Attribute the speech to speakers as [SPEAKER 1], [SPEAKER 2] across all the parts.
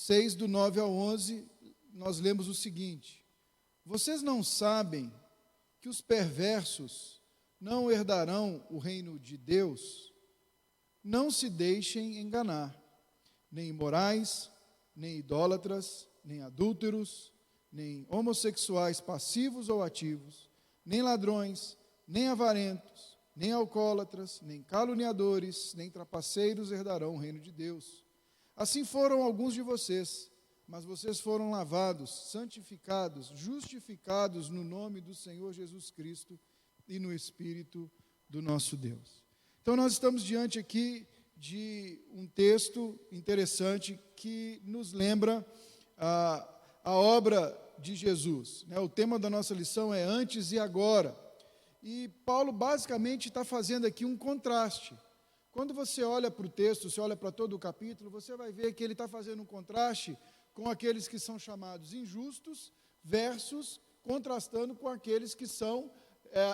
[SPEAKER 1] 6, do 9 ao 11, nós lemos o seguinte: vocês não sabem que os perversos não herdarão o reino de Deus? Não se deixem enganar, nem imorais, nem idólatras, nem adúlteros, nem homossexuais passivos ou ativos, nem ladrões, nem avarentos, nem alcoólatras, nem caluniadores, nem trapaceiros herdarão o reino de Deus. Assim foram alguns de vocês, mas vocês foram lavados, santificados, justificados no nome do Senhor Jesus Cristo e no Espírito do nosso Deus. Então nós estamos diante aqui de um texto interessante que nos lembra a obra de Jesus. O tema da nossa lição é antes e agora. E Paulo basicamente está fazendo aqui um contraste. Quando você olha para o texto, você olha para todo o capítulo, você vai ver que ele está fazendo um contraste com aqueles que são chamados injustos, versus contrastando com aqueles que são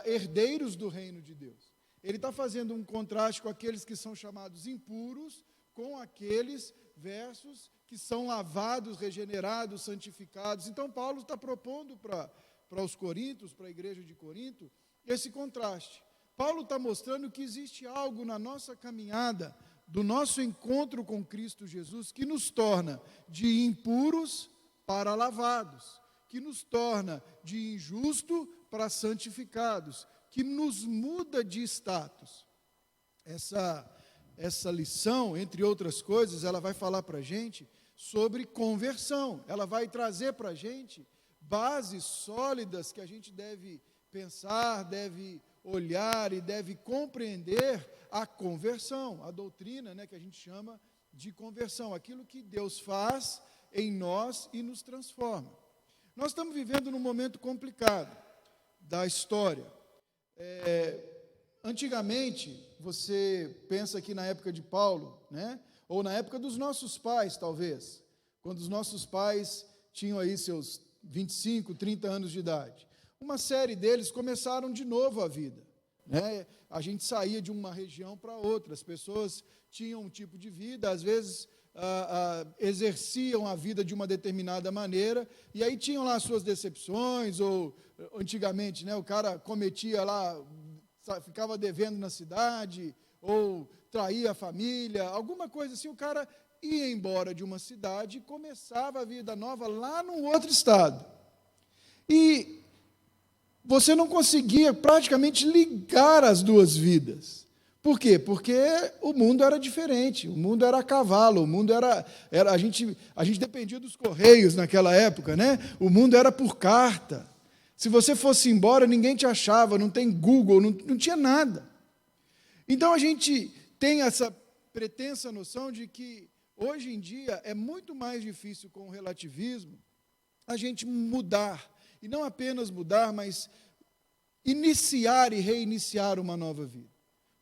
[SPEAKER 1] herdeiros do reino de Deus. Ele está fazendo um contraste com aqueles que são chamados impuros, com aqueles versus que são lavados, regenerados, santificados. Então, Paulo está propondo para os coríntios, para a igreja de Corinto, esse contraste. Paulo está mostrando que existe algo na nossa caminhada, do nosso encontro com Cristo Jesus, que nos torna de impuros para lavados, que nos torna de injusto para santificados, que nos muda de status. Essa lição, entre outras coisas, ela vai falar para a gente sobre conversão. Ela vai trazer para a gente bases sólidas que a gente deve pensar, deve olhar e deve compreender a conversão, a doutrina, que a gente chama de conversão, aquilo que Deus faz em nós e nos transforma. Nós estamos vivendo num momento complicado da história. Antigamente, você pensa que na época de Paulo, ou na época dos nossos pais, talvez, quando os nossos pais tinham aí seus 25, 30 anos de idade, uma série deles começaram de novo a vida. A gente saía de uma região para outra, as pessoas tinham um tipo de vida, às vezes exerciam a vida de uma determinada maneira, e aí tinham lá suas decepções, ou antigamente, o cara cometia lá, ficava devendo na cidade, ou traía a família, alguma coisa assim, o cara ia embora de uma cidade e começava a vida nova lá num outro estado. E você não conseguia praticamente ligar as duas vidas. Por quê? Porque o mundo era diferente, o mundo era a cavalo, o mundo era a gente dependia dos correios naquela época, O mundo era por carta. Se você fosse embora, ninguém te achava, não tem Google, não tinha nada. Então a gente tem essa pretensa noção de que hoje em dia é muito mais difícil com o relativismo a gente mudar. E não apenas mudar, mas iniciar e reiniciar uma nova vida.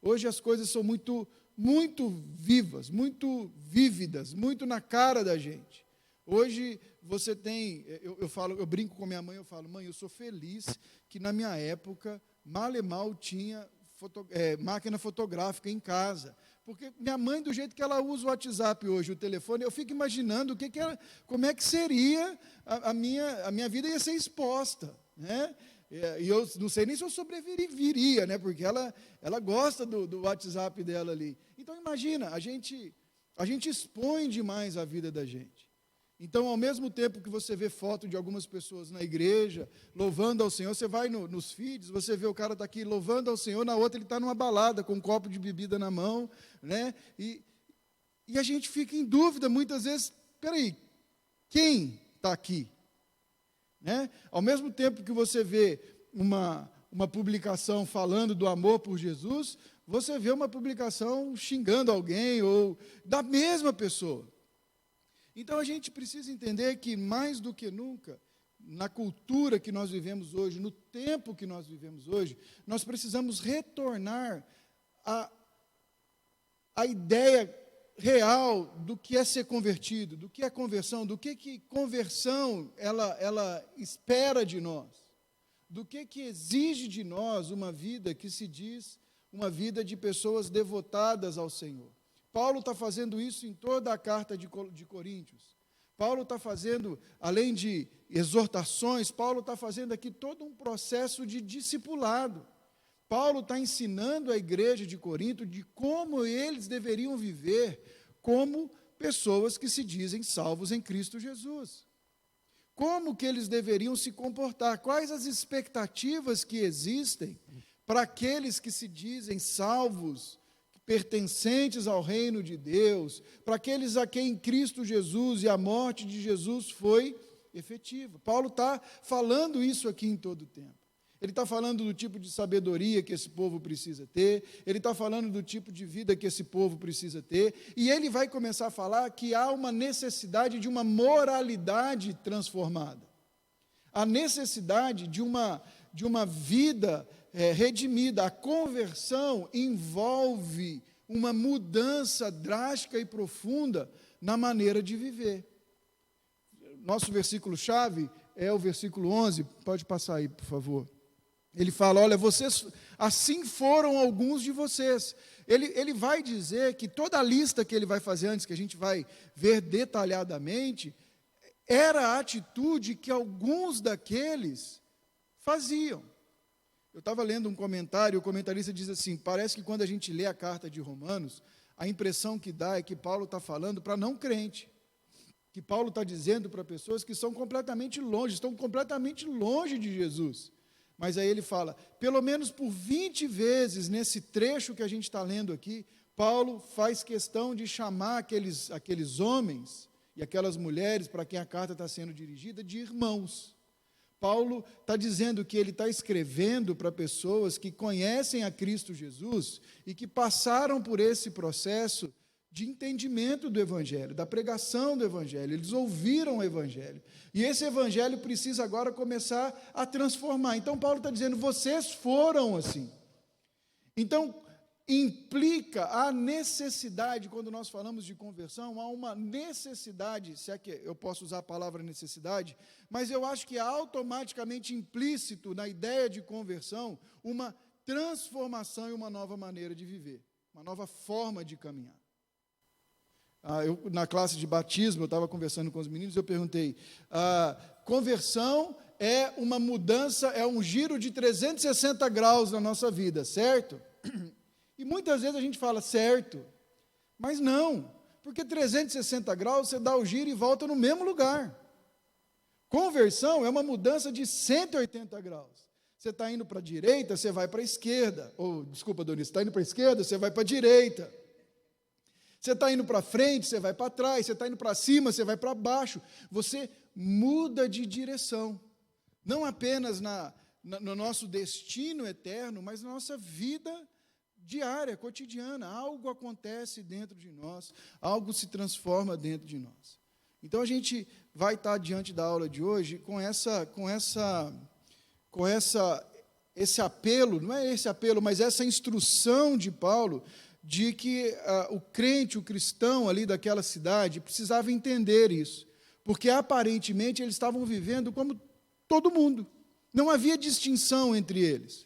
[SPEAKER 1] Hoje as coisas são muito, muito vivas, muito vívidas, muito na cara da gente. Hoje você tem, eu brinco com minha mãe, eu falo, mãe, eu sou feliz que na minha época, mal e mal tinha máquina fotográfica em casa. Porque minha mãe, do jeito que ela usa o WhatsApp hoje, o telefone, eu fico imaginando como é que seria a minha vida ia ser exposta, E eu não sei nem se eu sobreviveria, porque ela gosta do WhatsApp dela ali. Então imagina, a gente expõe demais a vida da gente. Então, ao mesmo tempo que você vê foto de algumas pessoas na igreja, louvando ao Senhor, você vai nos feeds, você vê o cara está aqui louvando ao Senhor, na outra ele está numa balada, com um copo de bebida na mão, E a gente fica em dúvida, muitas vezes, peraí, quem está aqui? Ao mesmo tempo que você vê uma publicação falando do amor por Jesus, você vê uma publicação xingando alguém, ou da mesma pessoa. Então, a gente precisa entender que, mais do que nunca, na cultura que nós vivemos hoje, no tempo que nós vivemos hoje, nós precisamos retornar a ideia real do que é ser convertido, do que é conversão, do que conversão ela espera de nós, do que exige de nós uma vida que se diz uma vida de pessoas devotadas ao Senhor. Paulo está fazendo isso em toda a carta de Coríntios. Paulo está fazendo, além de exortações, Paulo está fazendo aqui todo um processo de discipulado. Paulo está ensinando a igreja de Corinto de como eles deveriam viver como pessoas que se dizem salvos em Cristo Jesus. Como que eles deveriam se comportar? Quais as expectativas que existem para aqueles que se dizem salvos, pertencentes ao reino de Deus, para aqueles a quem Cristo Jesus e a morte de Jesus foi efetiva. Paulo está falando isso aqui em todo o tempo. Ele está falando do tipo de sabedoria que esse povo precisa ter, ele está falando do tipo de vida que esse povo precisa ter, e ele vai começar a falar que há uma necessidade de uma moralidade transformada. A necessidade de uma vida redimida. A conversão envolve uma mudança drástica e profunda na maneira de viver. Nosso versículo-chave é o versículo 11, pode passar aí, por favor. Ele fala, olha, vocês, assim foram alguns de vocês. Ele vai dizer que toda a lista que ele vai fazer antes, que a gente vai ver detalhadamente, era a atitude que alguns daqueles faziam. Eu estava lendo um comentário, o comentarista diz assim, parece que quando a gente lê a carta de Romanos, a impressão que dá é que Paulo está falando para não crente, que Paulo está dizendo para pessoas que são completamente longe, estão completamente longe de Jesus. Mas aí ele fala, pelo menos por 20 vezes nesse trecho que a gente está lendo aqui, Paulo faz questão de chamar aqueles homens e aquelas mulheres para quem a carta está sendo dirigida de irmãos. Paulo está dizendo que ele está escrevendo para pessoas que conhecem a Cristo Jesus e que passaram por esse processo de entendimento do Evangelho, da pregação do Evangelho. Eles ouviram o Evangelho. E esse Evangelho precisa agora começar a transformar. Então, Paulo está dizendo, vocês foram assim. Então, implica a necessidade, quando nós falamos de conversão, há uma necessidade, se é que eu posso usar a palavra necessidade, mas eu acho que é automaticamente implícito na ideia de conversão uma transformação e uma nova maneira de viver, uma nova forma de caminhar. Na classe de batismo, eu estava conversando com os meninos, eu perguntei, conversão é uma mudança, é um giro de 360 graus na nossa vida, certo? E muitas vezes a gente fala, certo, mas não, porque 360 graus você dá o giro e volta no mesmo lugar. Conversão é uma mudança de 180 graus. Você está indo para a direita, você vai para a esquerda, desculpa, Doni, você está indo para a esquerda, você vai para a direita. Você está indo para frente, você vai para trás, você está indo para cima, você vai para baixo. Você muda de direção. Não apenas no nosso destino eterno, mas na nossa vida diária, cotidiana. Algo acontece dentro de nós, algo se transforma dentro de nós. Então, a gente vai estar diante da aula de hoje com esse apelo, não é esse apelo, mas essa instrução de Paulo, de que o crente, o cristão ali daquela cidade, precisava entender isso, porque aparentemente eles estavam vivendo como todo mundo, não havia distinção entre eles.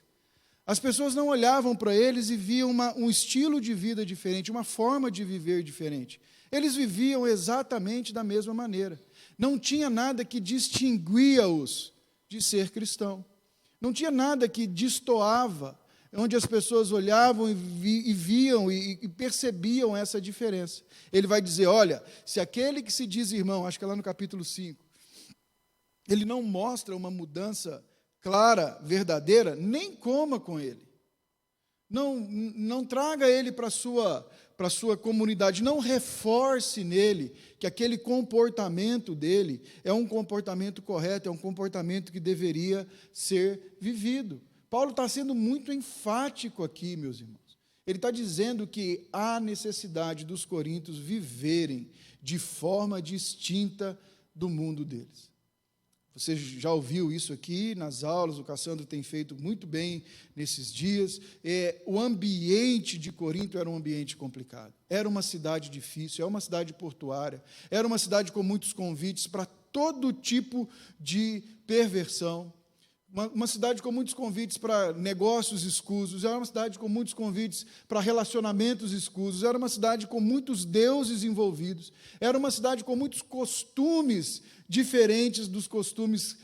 [SPEAKER 1] As pessoas não olhavam para eles e viam um estilo de vida diferente, uma forma de viver diferente. Eles viviam exatamente da mesma maneira. Não tinha nada que distinguia-os de ser cristão. Não tinha nada que destoava, onde as pessoas olhavam e viam e percebiam essa diferença. Ele vai dizer, olha, se aquele que se diz irmão, acho que é lá no capítulo 5, ele não mostra uma mudança clara, verdadeira, nem coma com ele. Não traga ele para a sua comunidade, não reforce nele que aquele comportamento dele é um comportamento correto, é um comportamento que deveria ser vivido. Paulo está sendo muito enfático aqui, meus irmãos. Ele está dizendo que há necessidade dos coríntios viverem de forma distinta do mundo deles. Você já ouviu isso aqui nas aulas, o Cassandro tem feito muito bem nesses dias. O ambiente de Corinto era um ambiente complicado. Era uma cidade difícil, é uma cidade portuária, era uma cidade com muitos convites para todo tipo de perversão. uma cidade com muitos convites para negócios escusos, era uma cidade com muitos convites para relacionamentos escusos, era uma cidade com muitos deuses envolvidos, era uma cidade com muitos costumes diferentes dos costumes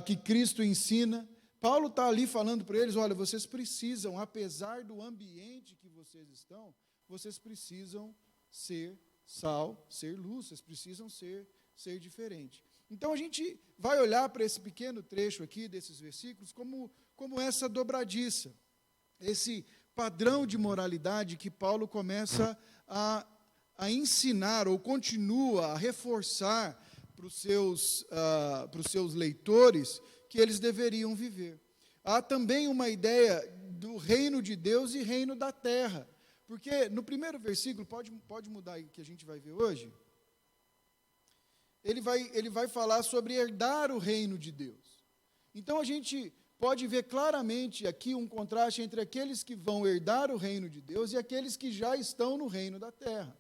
[SPEAKER 1] que Cristo ensina. Paulo está ali falando para eles, olha, vocês precisam, apesar do ambiente que vocês estão, vocês precisam ser sal, ser luz, vocês precisam ser diferente. Então, a gente vai olhar para esse pequeno trecho aqui, desses versículos, como essa dobradiça, esse padrão de moralidade que Paulo começa a ensinar, ou continua a reforçar para os seus leitores, que eles deveriam viver. Há também uma ideia do reino de Deus e reino da terra, porque no primeiro versículo, pode mudar aí que a gente vai ver hoje, ele vai falar sobre herdar o reino de Deus. Então, a gente pode ver claramente aqui um contraste entre aqueles que vão herdar o reino de Deus e aqueles que já estão no reino da terra.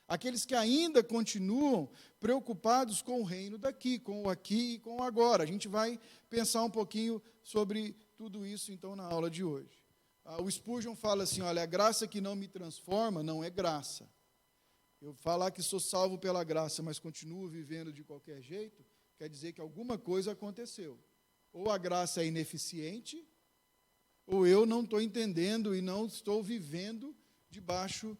[SPEAKER 1] Aqueles que ainda continuam preocupados com o reino daqui, com o aqui e com o agora. A gente vai pensar um pouquinho sobre tudo isso, então, na aula de hoje. O Spurgeon fala assim, olha, a graça que não me transforma não é graça. Eu falar que sou salvo pela graça, mas continuo vivendo de qualquer jeito, quer dizer que alguma coisa aconteceu. Ou a graça é ineficiente, ou eu não estou entendendo e não estou vivendo debaixo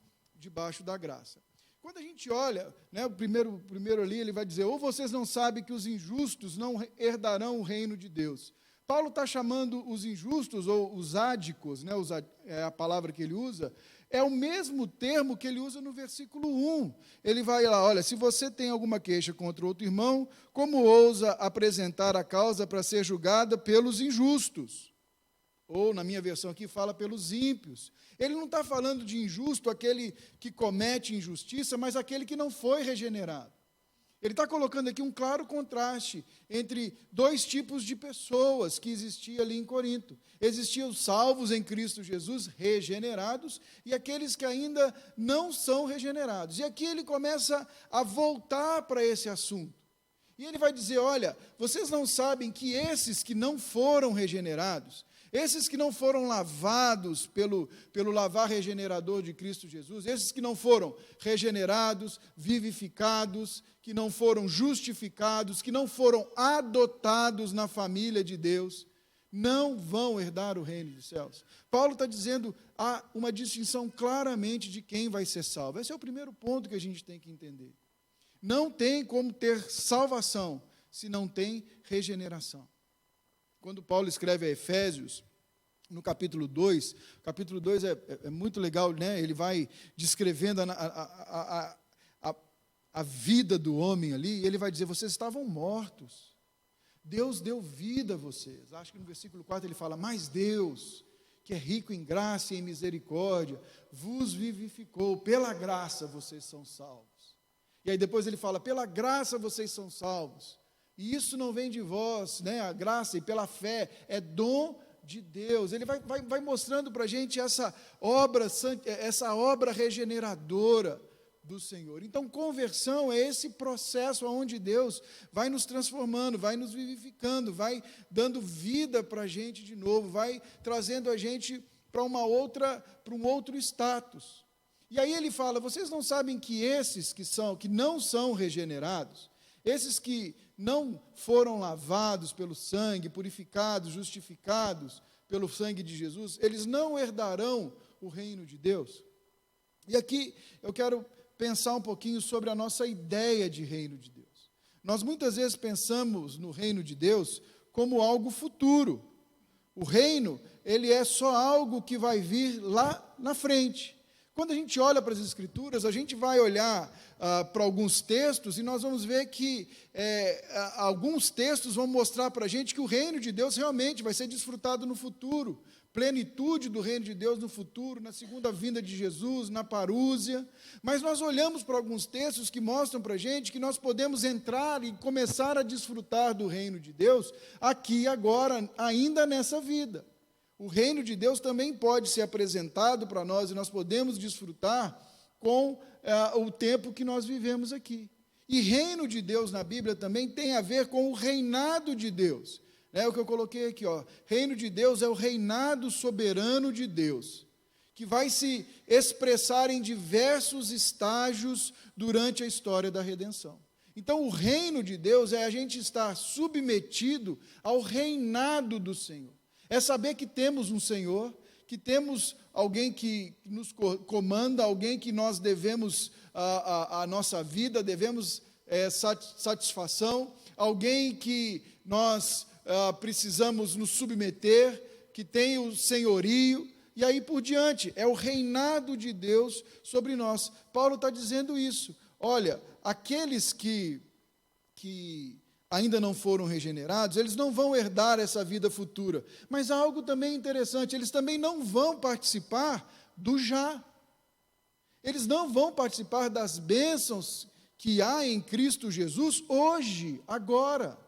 [SPEAKER 1] da graça. Quando a gente olha, né, o primeiro ali, ele vai dizer, ou vocês não sabem que os injustos não herdarão o reino de Deus. Paulo está chamando os injustos, ou os ádicos, né, é a palavra que ele usa, é o mesmo termo que ele usa no versículo 1. Ele vai lá, olha, se você tem alguma queixa contra outro irmão, como ousa apresentar a causa para ser julgada pelos injustos? Ou, na minha versão aqui, fala pelos ímpios. Ele não está falando de injusto, aquele que comete injustiça, mas aquele que não foi regenerado. Ele está colocando aqui um claro contraste entre dois tipos de pessoas que existiam ali em Corinto. Existiam os salvos em Cristo Jesus, regenerados, e aqueles que ainda não são regenerados. E aqui ele começa a voltar para esse assunto. E ele vai dizer, olha, vocês não sabem que esses que não foram regenerados, esses que não foram lavados pelo lavar regenerador de Cristo Jesus, esses que não foram regenerados, vivificados, que não foram justificados, que não foram adotados na família de Deus, não vão herdar o reino dos céus. Paulo está dizendo, há uma distinção claramente de quem vai ser salvo. Esse é o primeiro ponto que a gente tem que entender. Não tem como ter salvação se não tem regeneração. Quando Paulo escreve a Efésios, no capítulo 2, o capítulo 2 é muito legal, né? Ele vai descrevendo a vida do homem ali, e ele vai dizer, vocês estavam mortos, Deus deu vida a vocês. Acho que no versículo 4 ele fala, mas Deus, que é rico em graça e em misericórdia, vos vivificou, pela graça vocês são salvos. E aí depois ele fala, pela graça vocês são salvos. E isso não vem de vós, né? A graça e pela fé é dom de Deus. Ele vai mostrando para a gente essa obra regeneradora do Senhor. Então, conversão é esse processo onde Deus vai nos transformando, vai nos vivificando, vai dando vida para a gente de novo, vai trazendo a gente para um outro status. E aí ele fala, vocês não sabem que esses que não são regenerados, esses que não foram lavados pelo sangue, purificados, justificados pelo sangue de Jesus, eles não herdarão o reino de Deus. E aqui eu quero pensar um pouquinho sobre a nossa ideia de reino de Deus. Nós muitas vezes pensamos no reino de Deus como algo futuro. O reino, ele é só algo que vai vir lá na frente. Quando a gente olha para as Escrituras, a gente vai olhar para alguns textos e nós vamos ver que alguns textos vão mostrar para a gente que o reino de Deus realmente vai ser desfrutado no futuro, plenitude do reino de Deus no futuro, na segunda vinda de Jesus, na parúzia. Mas nós olhamos para alguns textos que mostram para a gente que nós podemos entrar e começar a desfrutar do reino de Deus aqui, agora, ainda nessa vida. O reino de Deus também pode ser apresentado para nós e nós podemos desfrutar com o tempo que nós vivemos aqui. E reino de Deus na Bíblia também tem a ver com o reinado de Deus. É o que eu coloquei aqui, ó. Reino de Deus é o reinado soberano de Deus, que vai se expressar em diversos estágios durante a história da redenção. Então, o reino de Deus é a gente estar submetido ao reinado do Senhor. É saber que temos um Senhor, que temos alguém que nos comanda, alguém que nós devemos a nossa vida, devemos satisfação, alguém que nós precisamos nos submeter, que tem o senhorio, e aí por diante, é o reinado de Deus sobre nós. Paulo está dizendo isso. Olha, aqueles que ainda não foram regenerados, eles não vão herdar essa vida futura. Mas há algo também interessante, eles também não vão participar do já. Eles não vão participar das bênçãos que há em Cristo Jesus hoje, agora.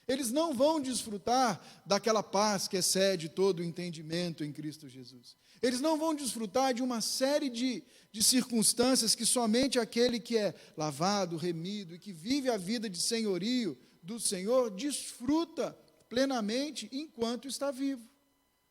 [SPEAKER 1] Eles não vão desfrutar daquela paz que excede todo o entendimento em Cristo Jesus. Eles não vão desfrutar de uma série de circunstâncias que somente aquele que é lavado, remido e que vive a vida de senhorio do Senhor desfruta plenamente enquanto está vivo.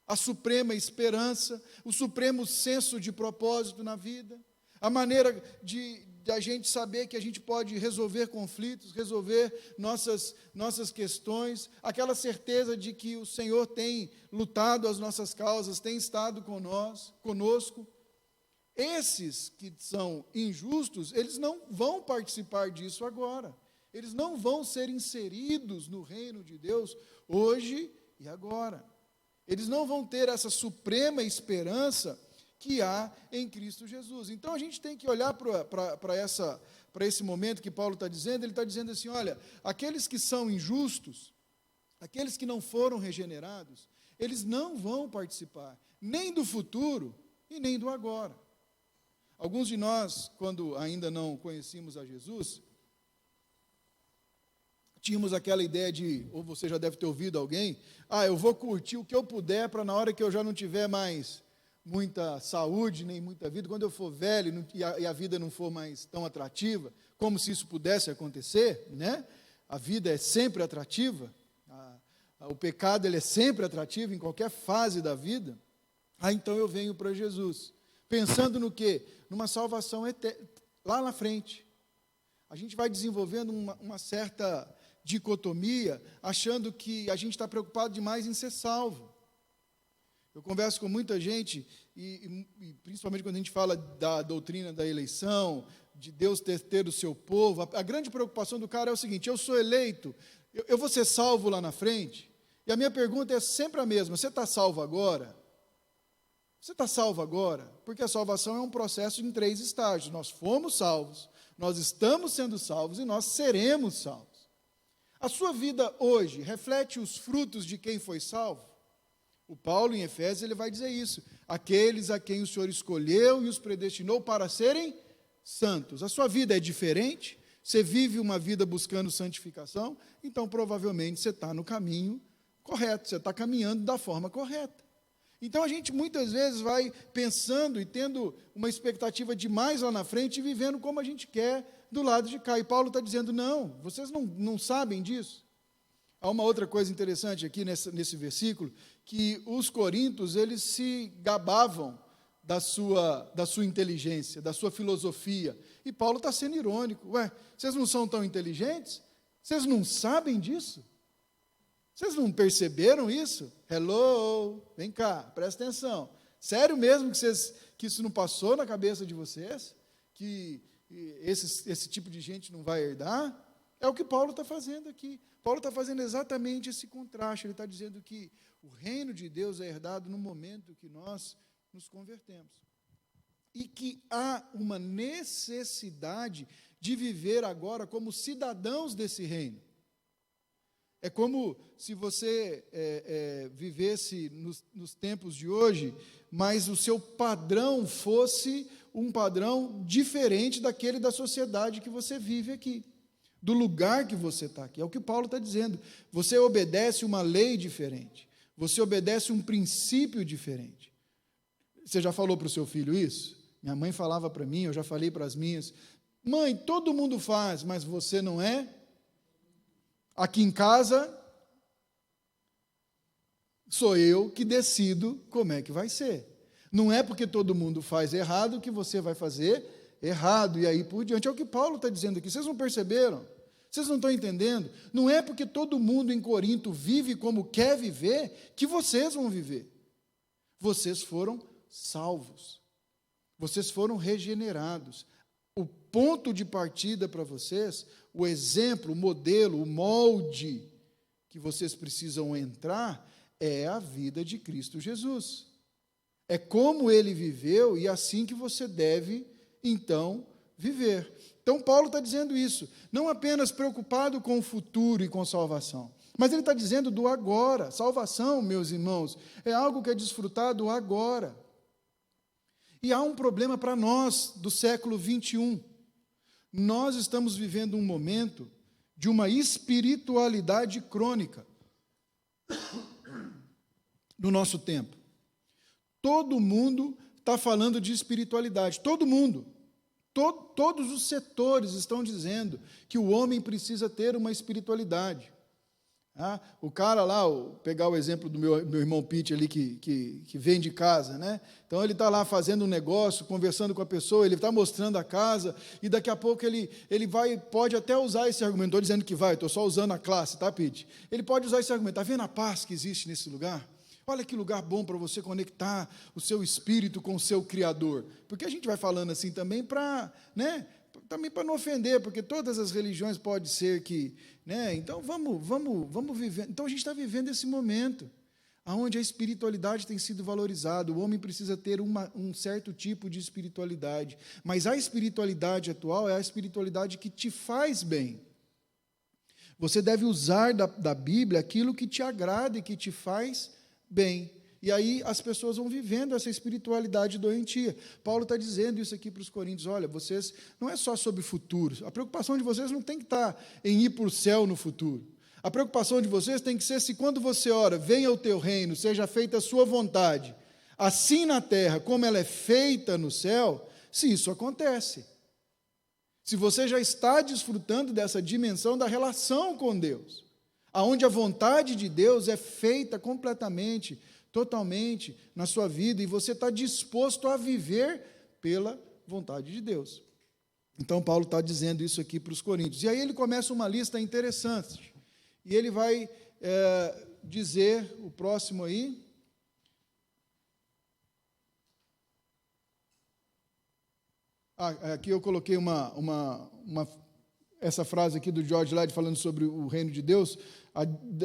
[SPEAKER 1] A suprema esperança, o supremo senso de propósito na vida, a maneira de a gente saber que a gente pode resolver conflitos, resolver nossas questões, aquela certeza de que o Senhor tem lutado as nossas causas, tem estado conosco. Esses que são injustos, eles não vão participar disso agora. Eles não vão ser inseridos no reino de Deus hoje e agora. Eles não vão ter essa suprema esperança que há em Cristo Jesus. Então, a gente tem que olhar para esse momento que Paulo está dizendo. Ele está dizendo assim, olha, aqueles que são injustos, aqueles que não foram regenerados, eles não vão participar nem do futuro e nem do agora. Alguns de nós, quando ainda não conhecíamos a Jesus, tínhamos aquela ideia de, ou você já deve ter ouvido alguém, eu vou curtir o que eu puder para na hora que eu já não tiver mais muita saúde, nem muita vida, quando eu for velho e a vida não for mais tão atrativa, como se isso pudesse acontecer, né? A vida é sempre atrativa, o pecado ele é sempre atrativo em qualquer fase da vida. Então eu venho para Jesus, pensando no quê? Numa salvação eterna, lá na frente. A gente vai desenvolvendo uma certa dicotomia, achando que a gente está preocupado demais em ser salvo. Eu converso com muita gente, e principalmente quando a gente fala da doutrina da eleição, de Deus ter o seu povo, a grande preocupação do cara é o seguinte: eu sou eleito, eu vou ser salvo lá na frente? E a minha pergunta é sempre a mesma: você está salvo agora? Você está salvo agora? Porque a salvação é um processo em 3 estágios. Nós fomos salvos, nós estamos sendo salvos e nós seremos salvos. A sua vida hoje reflete os frutos de quem foi salvo? O Paulo, em Efésios, ele vai dizer isso. Aqueles a quem o Senhor escolheu e os predestinou para serem santos. A sua vida é diferente? Você vive uma vida buscando santificação? Então, provavelmente, você está no caminho correto. Você está caminhando da forma correta. Então, a gente muitas vezes vai pensando e tendo uma expectativa demais lá na frente e vivendo como a gente quer do lado de cá. E Paulo está dizendo, não, vocês não sabem disso. Há uma outra coisa interessante aqui nesse versículo, que os coríntios, eles se gabavam da sua inteligência, da sua filosofia. E Paulo está sendo irônico. Vocês não são tão inteligentes? Vocês não sabem disso? Vocês não perceberam isso? Hello, vem cá, presta atenção. Sério mesmo que isso não passou na cabeça de vocês? Que esse tipo de gente não vai herdar? É o que Paulo está fazendo aqui. Paulo está fazendo exatamente esse contraste. Ele está dizendo que o reino de Deus é herdado no momento que nós nos convertemos. E que há uma necessidade de viver agora como cidadãos desse reino. É como se você vivesse nos tempos de hoje, mas o seu padrão fosse um padrão diferente daquele da sociedade que você vive aqui, do lugar que você está aqui. É o que Paulo está dizendo. Você obedece uma lei diferente. Você obedece um princípio diferente. Você já falou para o seu filho isso? Minha mãe falava para mim, eu já falei para as minhas. Mãe, todo mundo faz, mas você não é? Aqui em casa, Sou eu que decido como é que vai ser. Não é porque todo mundo faz errado que você vai fazer errado, e aí por diante. É o que Paulo está dizendo aqui. Vocês não perceberam? Vocês não estão entendendo? Não é porque todo mundo em Corinto vive como quer viver que vocês vão viver. Vocês foram salvos. Vocês foram regenerados. O ponto de partida para vocês, o exemplo, o modelo, o molde que vocês precisam entrar é a vida de Cristo Jesus. É como ele viveu e assim que você deve, então, viver. Então, Paulo está dizendo isso, não apenas preocupado com o futuro e com salvação, mas ele está dizendo do agora. Salvação, meus irmãos, é algo que é desfrutado agora. E há um problema para nós do século 21. Nós estamos vivendo um momento de uma espiritualidade crônica no nosso tempo. Todo mundo está falando de espiritualidade, todo mundo. Todos os setores estão dizendo que o homem precisa ter uma espiritualidade. O cara lá, pegar o exemplo do meu irmão Pete ali, que vende casa, né? Então ele está lá fazendo um negócio, conversando com a pessoa, ele está mostrando a casa, e daqui a pouco ele pode até usar esse argumento. Estou dizendo que vai, estou só usando a classe, tá, Pete? Ele pode usar esse argumento. Está vendo a paz que existe nesse lugar? Olha que lugar bom para você conectar o seu espírito com o seu Criador. Porque a gente vai falando assim também para, né, também para não ofender, porque todas as religiões pode ser que, né, então vamos viver. Então a gente está vivendo esse momento onde a espiritualidade tem sido valorizada. O homem precisa ter um certo tipo de espiritualidade, mas a espiritualidade atual é a espiritualidade que te faz bem. Você deve usar da Bíblia aquilo que te agrada e que te faz bem. E aí as pessoas vão vivendo essa espiritualidade doentia. Paulo está dizendo isso aqui para os coríntios. Olha, vocês, não é só sobre futuro. A preocupação de vocês não tem que estar em ir para o céu no futuro. A preocupação de vocês tem que ser se quando você ora, venha o teu reino, seja feita a sua vontade, assim na terra como ela é feita no céu, se isso acontece. Se você já está desfrutando dessa dimensão da relação com Deus, aonde a vontade de Deus é feita completamente, totalmente na sua vida, e você está disposto a viver pela vontade de Deus. Então, Paulo está dizendo isso aqui para os coríntios. E aí ele começa uma lista interessante. E ele vai dizer, o próximo aí, aqui eu coloquei essa frase aqui do George Lyde falando sobre o reino de Deus.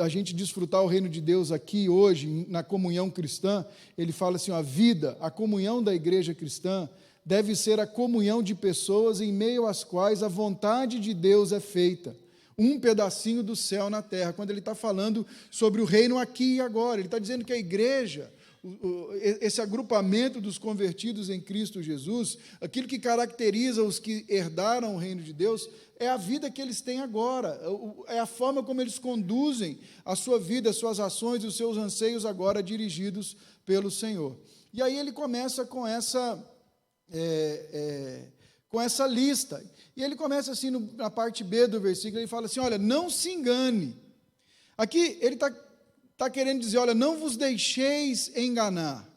[SPEAKER 1] A gente desfrutar o reino de Deus aqui hoje, na comunhão cristã, ele fala assim, a comunhão da igreja cristã deve ser a comunhão de pessoas em meio às quais a vontade de Deus é feita, um pedacinho do céu na terra. Quando ele está falando sobre o reino aqui e agora, ele está dizendo que a igreja, esse agrupamento dos convertidos em Cristo Jesus, aquilo que caracteriza os que herdaram o reino de Deus, é a vida que eles têm agora, é a forma como eles conduzem a sua vida, as suas ações e os seus anseios agora dirigidos pelo Senhor. E aí ele começa com essa lista, e ele começa assim na parte B do versículo, ele fala assim, olha, não se engane. Aqui ele está querendo dizer, olha, não vos deixeis enganar.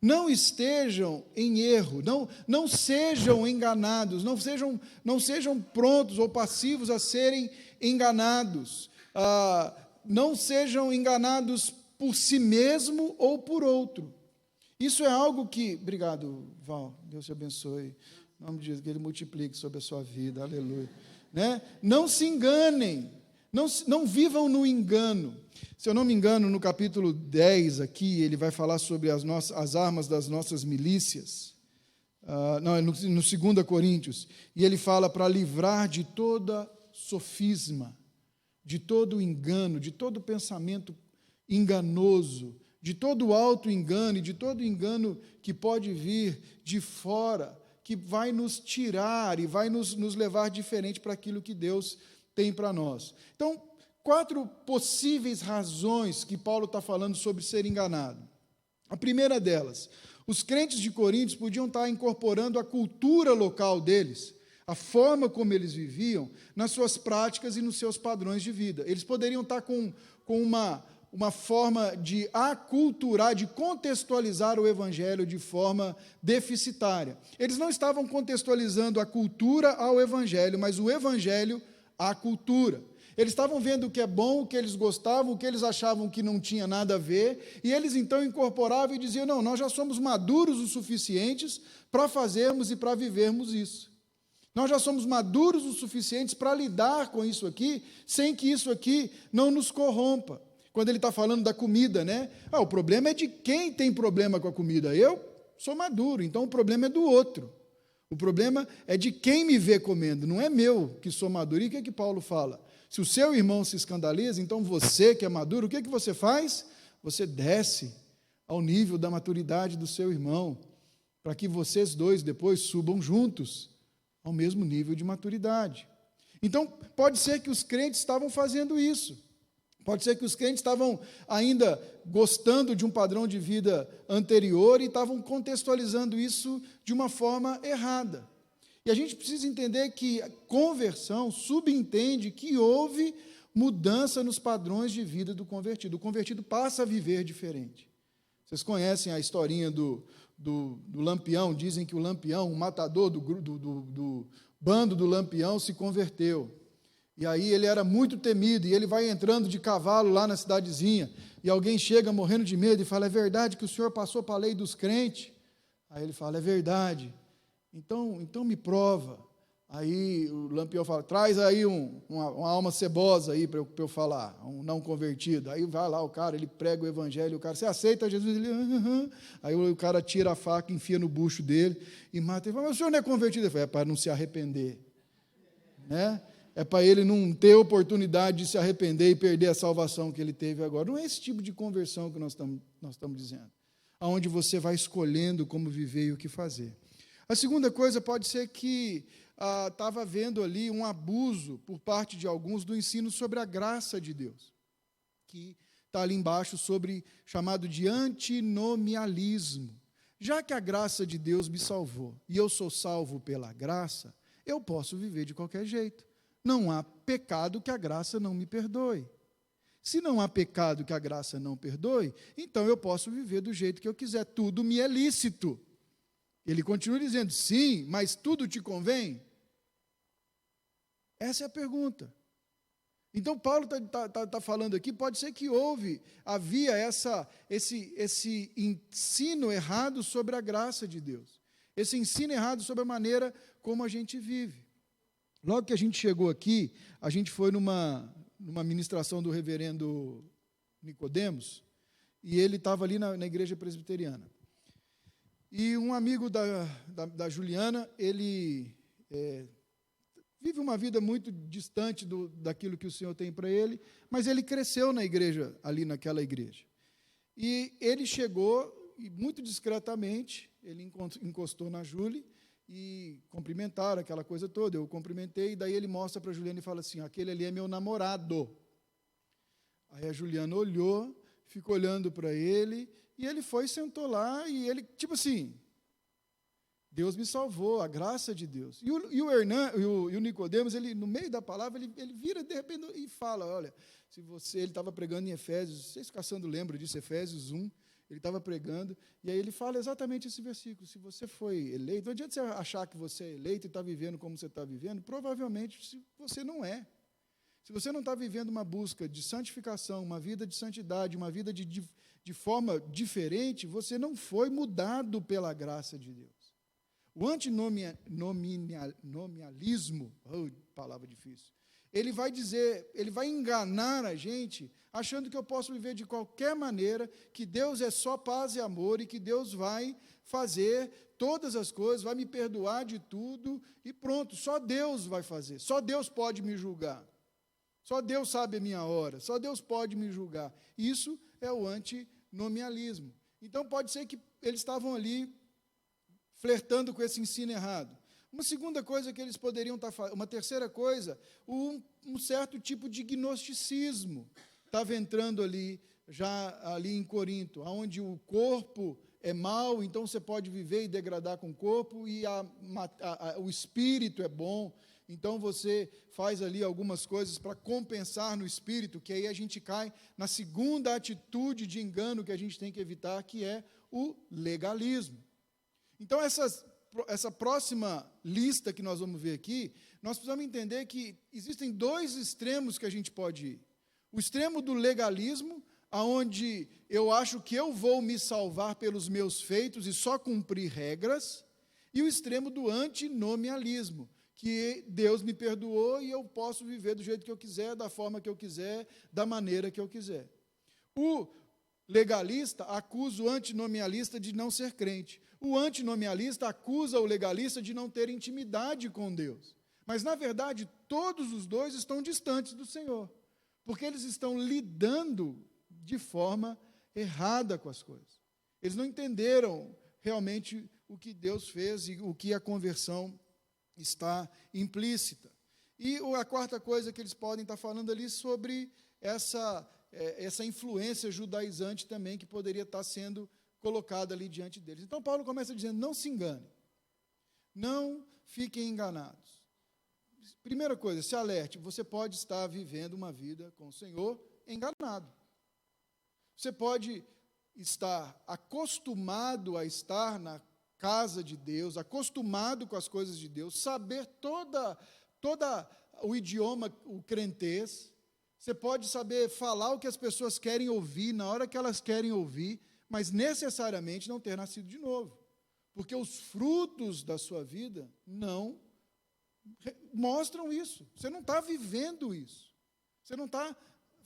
[SPEAKER 1] Não estejam em erro, não sejam enganados, não sejam prontos ou passivos a serem enganados. Não sejam enganados por si mesmo ou por outro. Isso é algo que... Obrigado, Val, Deus te abençoe. Em nome de Jesus, que Ele multiplique sobre a sua vida, aleluia. Né? Não se enganem, não vivam no engano. Se eu não me engano, no capítulo 10 aqui, ele vai falar sobre as armas das nossas milícias. No 2 Coríntios. E ele fala para livrar de toda sofisma, de todo engano, de todo pensamento enganoso, de todo auto-engano e de todo engano que pode vir de fora, que vai nos tirar e vai nos levar diferente para aquilo que Deus tem para nós. Então, 4 possíveis razões que Paulo está falando sobre ser enganado. A primeira delas, os crentes de Coríntios podiam estar incorporando a cultura local deles, a forma como eles viviam, nas suas práticas e nos seus padrões de vida. Eles poderiam estar com uma forma de aculturar, de contextualizar o evangelho de forma deficitária. Eles não estavam contextualizando a cultura ao evangelho, mas o evangelho à cultura. Eles estavam vendo o que é bom, o que eles gostavam, o que eles achavam que não tinha nada a ver, e eles então incorporavam e diziam: não, nós já somos maduros o suficientes para fazermos e para vivermos isso. Nós já somos maduros o suficientes para lidar com isso aqui, sem que isso aqui não nos corrompa. Quando ele está falando da comida, né? O problema é de quem tem problema com a comida. Eu sou maduro, então o problema é do outro. O problema é de quem me vê comendo, não é meu que sou maduro. E o que é que Paulo fala? Se o seu irmão se escandaliza, então você que é maduro, o que é que você faz? Você desce ao nível da maturidade do seu irmão, para que vocês dois depois subam juntos ao mesmo nível de maturidade. Então, pode ser que os crentes estavam fazendo isso. Pode ser que os crentes estavam ainda gostando de um padrão de vida anterior e estavam contextualizando isso de uma forma errada. E a gente precisa entender que a conversão subentende que houve mudança nos padrões de vida do convertido. O convertido passa a viver diferente. Vocês conhecem a historinha do Lampião? Dizem que o Lampião, o matador do bando do Lampião, se converteu. E aí ele era muito temido, e ele vai entrando de cavalo lá na cidadezinha, e alguém chega morrendo de medo e fala: é verdade que o senhor passou para a lei dos crentes? Aí ele fala: é verdade. Então me prova. Aí o Lampião fala: traz aí uma alma cebosa aí para eu falar, um não convertido. Aí vai lá o cara, ele prega o evangelho, o cara: você aceita Jesus? Ele: Aí o cara tira a faca, enfia no bucho dele e mata. Ele fala: mas o senhor não é convertido? Ele fala: é para não se arrepender, né? É para ele não ter oportunidade de se arrepender e perder a salvação que ele teve agora. Não é esse tipo de conversão que nós estamos dizendo, aonde você vai escolhendo como viver e o que fazer. A segunda coisa pode ser que estava havendo ali um abuso por parte de alguns do ensino sobre a graça de Deus, que está ali embaixo chamado de antinomialismo. Já que a graça de Deus me salvou e eu sou salvo pela graça, eu posso viver de qualquer jeito. Não há pecado que a graça não me perdoe. Se não há pecado que a graça não perdoe, então eu posso viver do jeito que eu quiser. Tudo me é lícito. Ele continua dizendo: sim, mas tudo te convém? Essa é a pergunta. Então, Paulo está falando aqui, pode ser que havia esse ensino errado sobre a graça de Deus. Esse ensino errado sobre a maneira como a gente vive. Logo que a gente chegou aqui, a gente foi numa ministração do reverendo Nicodemos, e ele estava ali na igreja presbiteriana. E um amigo da Juliana, ele vive uma vida muito distante daquilo que o Senhor tem para ele, mas ele cresceu na igreja, ali naquela igreja. E ele chegou, e muito discretamente, ele encostou na Júlia, e cumprimentaram aquela coisa toda. Eu cumprimentei, e daí ele mostra para a Juliana e fala assim: aquele ali é meu namorado. Aí a Juliana olhou, ficou olhando para ele, e ele foi, sentou lá, e ele, tipo assim, Deus me salvou, a graça de Deus. E o Nicodemos, ele, no meio da palavra, ele vira de repente e fala: olha, ele estava pregando em Efésios, vocês caçando lembram disso, Efésios 1, ele estava pregando, e aí ele fala exatamente esse versículo: se você foi eleito, não adianta você achar que você é eleito e está vivendo como você está vivendo, provavelmente você não é. Se você não está vivendo uma busca de santificação, uma vida de santidade, uma vida de forma diferente, você não foi mudado pela graça de Deus. O antinomialismo, palavra difícil, ele vai enganar a gente, achando que eu posso viver de qualquer maneira, que Deus é só paz e amor, e que Deus vai fazer todas as coisas, vai me perdoar de tudo, e pronto, só Deus vai fazer, só Deus pode me julgar, só Deus sabe a minha hora, só Deus pode me julgar. Isso é o antinomialismo. Então, pode ser que eles estavam ali flertando com esse ensino errado. Uma segunda coisa que eles poderiam estar fazendo, uma terceira coisa, um certo tipo de gnosticismo estava entrando ali em Corinto, onde o corpo é mau, então você pode viver e degradar com o corpo, e o espírito é bom, então você faz ali algumas coisas para compensar no espírito, que aí a gente cai na segunda atitude de engano que a gente tem que evitar, que é o legalismo. Então, essa próxima lista que nós vamos ver aqui, nós precisamos entender que existem dois extremos que a gente pode ir. O extremo do legalismo, aonde eu acho que eu vou me salvar pelos meus feitos e só cumprir regras, e o extremo do antinomialismo, que Deus me perdoou e eu posso viver do jeito que eu quiser, da forma que eu quiser, da maneira que eu quiser. O legalista acusa o antinomialista de não ser crente. O antinomialista acusa o legalista de não ter intimidade com Deus. Mas, na verdade, todos os dois estão distantes do Senhor, porque eles estão lidando de forma errada com as coisas. Eles não entenderam realmente o que Deus fez e o que a conversão está implícita. E a quarta coisa que eles podem estar falando ali sobre essa influência judaizante também que poderia estar sendo colocada ali diante deles. Então, Paulo começa dizendo, não se enganem, não fiquem enganados. Primeira coisa, se alerte, você pode estar vivendo uma vida com o Senhor enganado. Você pode estar acostumado a estar na casa de Deus, acostumado com as coisas de Deus, saber toda o idioma, o crentez. Você pode saber falar o que as pessoas querem ouvir, na hora que elas querem ouvir, mas necessariamente não ter nascido de novo. Porque os frutos da sua vida não mostram isso. Você não está vivendo isso. Você não está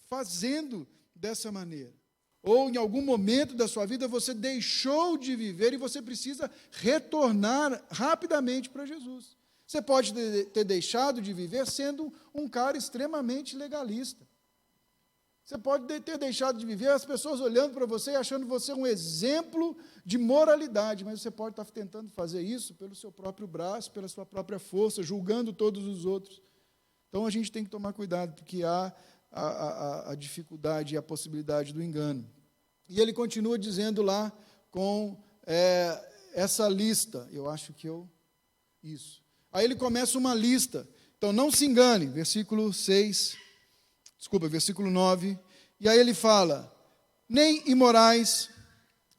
[SPEAKER 1] fazendo dessa maneira. Ou em algum momento da sua vida você deixou de viver e você precisa retornar rapidamente para Jesus. Você pode ter deixado de viver sendo um cara extremamente legalista. Você pode ter deixado de viver as pessoas olhando para você e achando você um exemplo de moralidade, mas você pode estar tentando fazer isso pelo seu próprio braço, pela sua própria força, julgando todos os outros. Então a gente tem que tomar cuidado, porque há a dificuldade e a possibilidade do engano. E ele continua dizendo lá com essa lista, eu acho que isso. Aí ele começa uma lista, então não se engane, versículo 9, e aí ele fala, nem imorais,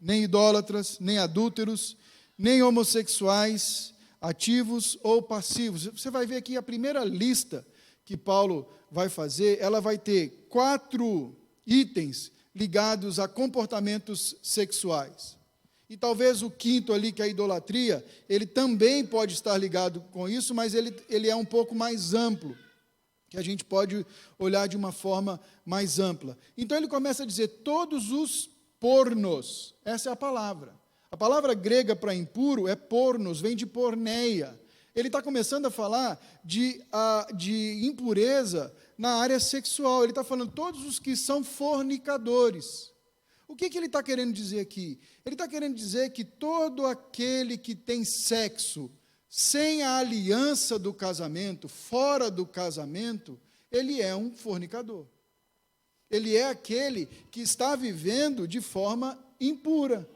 [SPEAKER 1] nem idólatras, nem adúlteros, nem homossexuais, ativos ou passivos. Você vai ver aqui a primeira lista que Paulo vai fazer, ela vai ter 4 itens ligados a comportamentos sexuais. E talvez o quinto ali, que é a idolatria, ele também pode estar ligado com isso, mas ele é um pouco mais amplo, que a gente pode olhar de uma forma mais ampla. Então ele começa a dizer, todos os pornos, essa é a palavra. A palavra grega para impuro é pornos, vem de porneia. Ele está começando a falar de impureza na área sexual. Ele está falando todos os que são fornicadores. O que ele está querendo dizer aqui? Ele está querendo dizer que todo aquele que tem sexo sem a aliança do casamento, fora do casamento, ele é um fornicador. Ele é aquele que está vivendo de forma impura.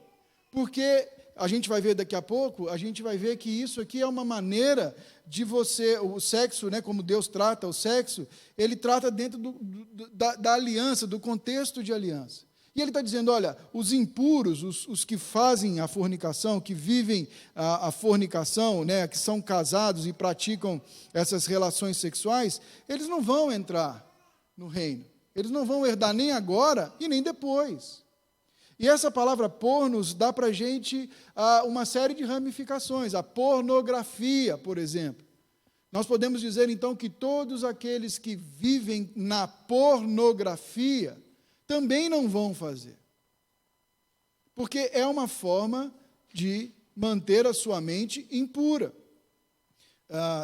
[SPEAKER 1] Porque a gente vai ver daqui a pouco, a gente vai ver que isso aqui é uma maneira de você, o sexo, né, como Deus trata o sexo, ele trata dentro da aliança, do contexto de aliança. E ele está dizendo, olha, os impuros, os que fazem a fornicação, que vivem a fornicação, né, que são casados e praticam essas relações sexuais, eles não vão entrar no reino. Eles não vão herdar nem agora e nem depois. E essa palavra pornos dá para a gente uma série de ramificações. A pornografia, por exemplo. Nós podemos dizer, então, que todos aqueles que vivem na pornografia também não vão fazer. Porque é uma forma de manter a sua mente impura.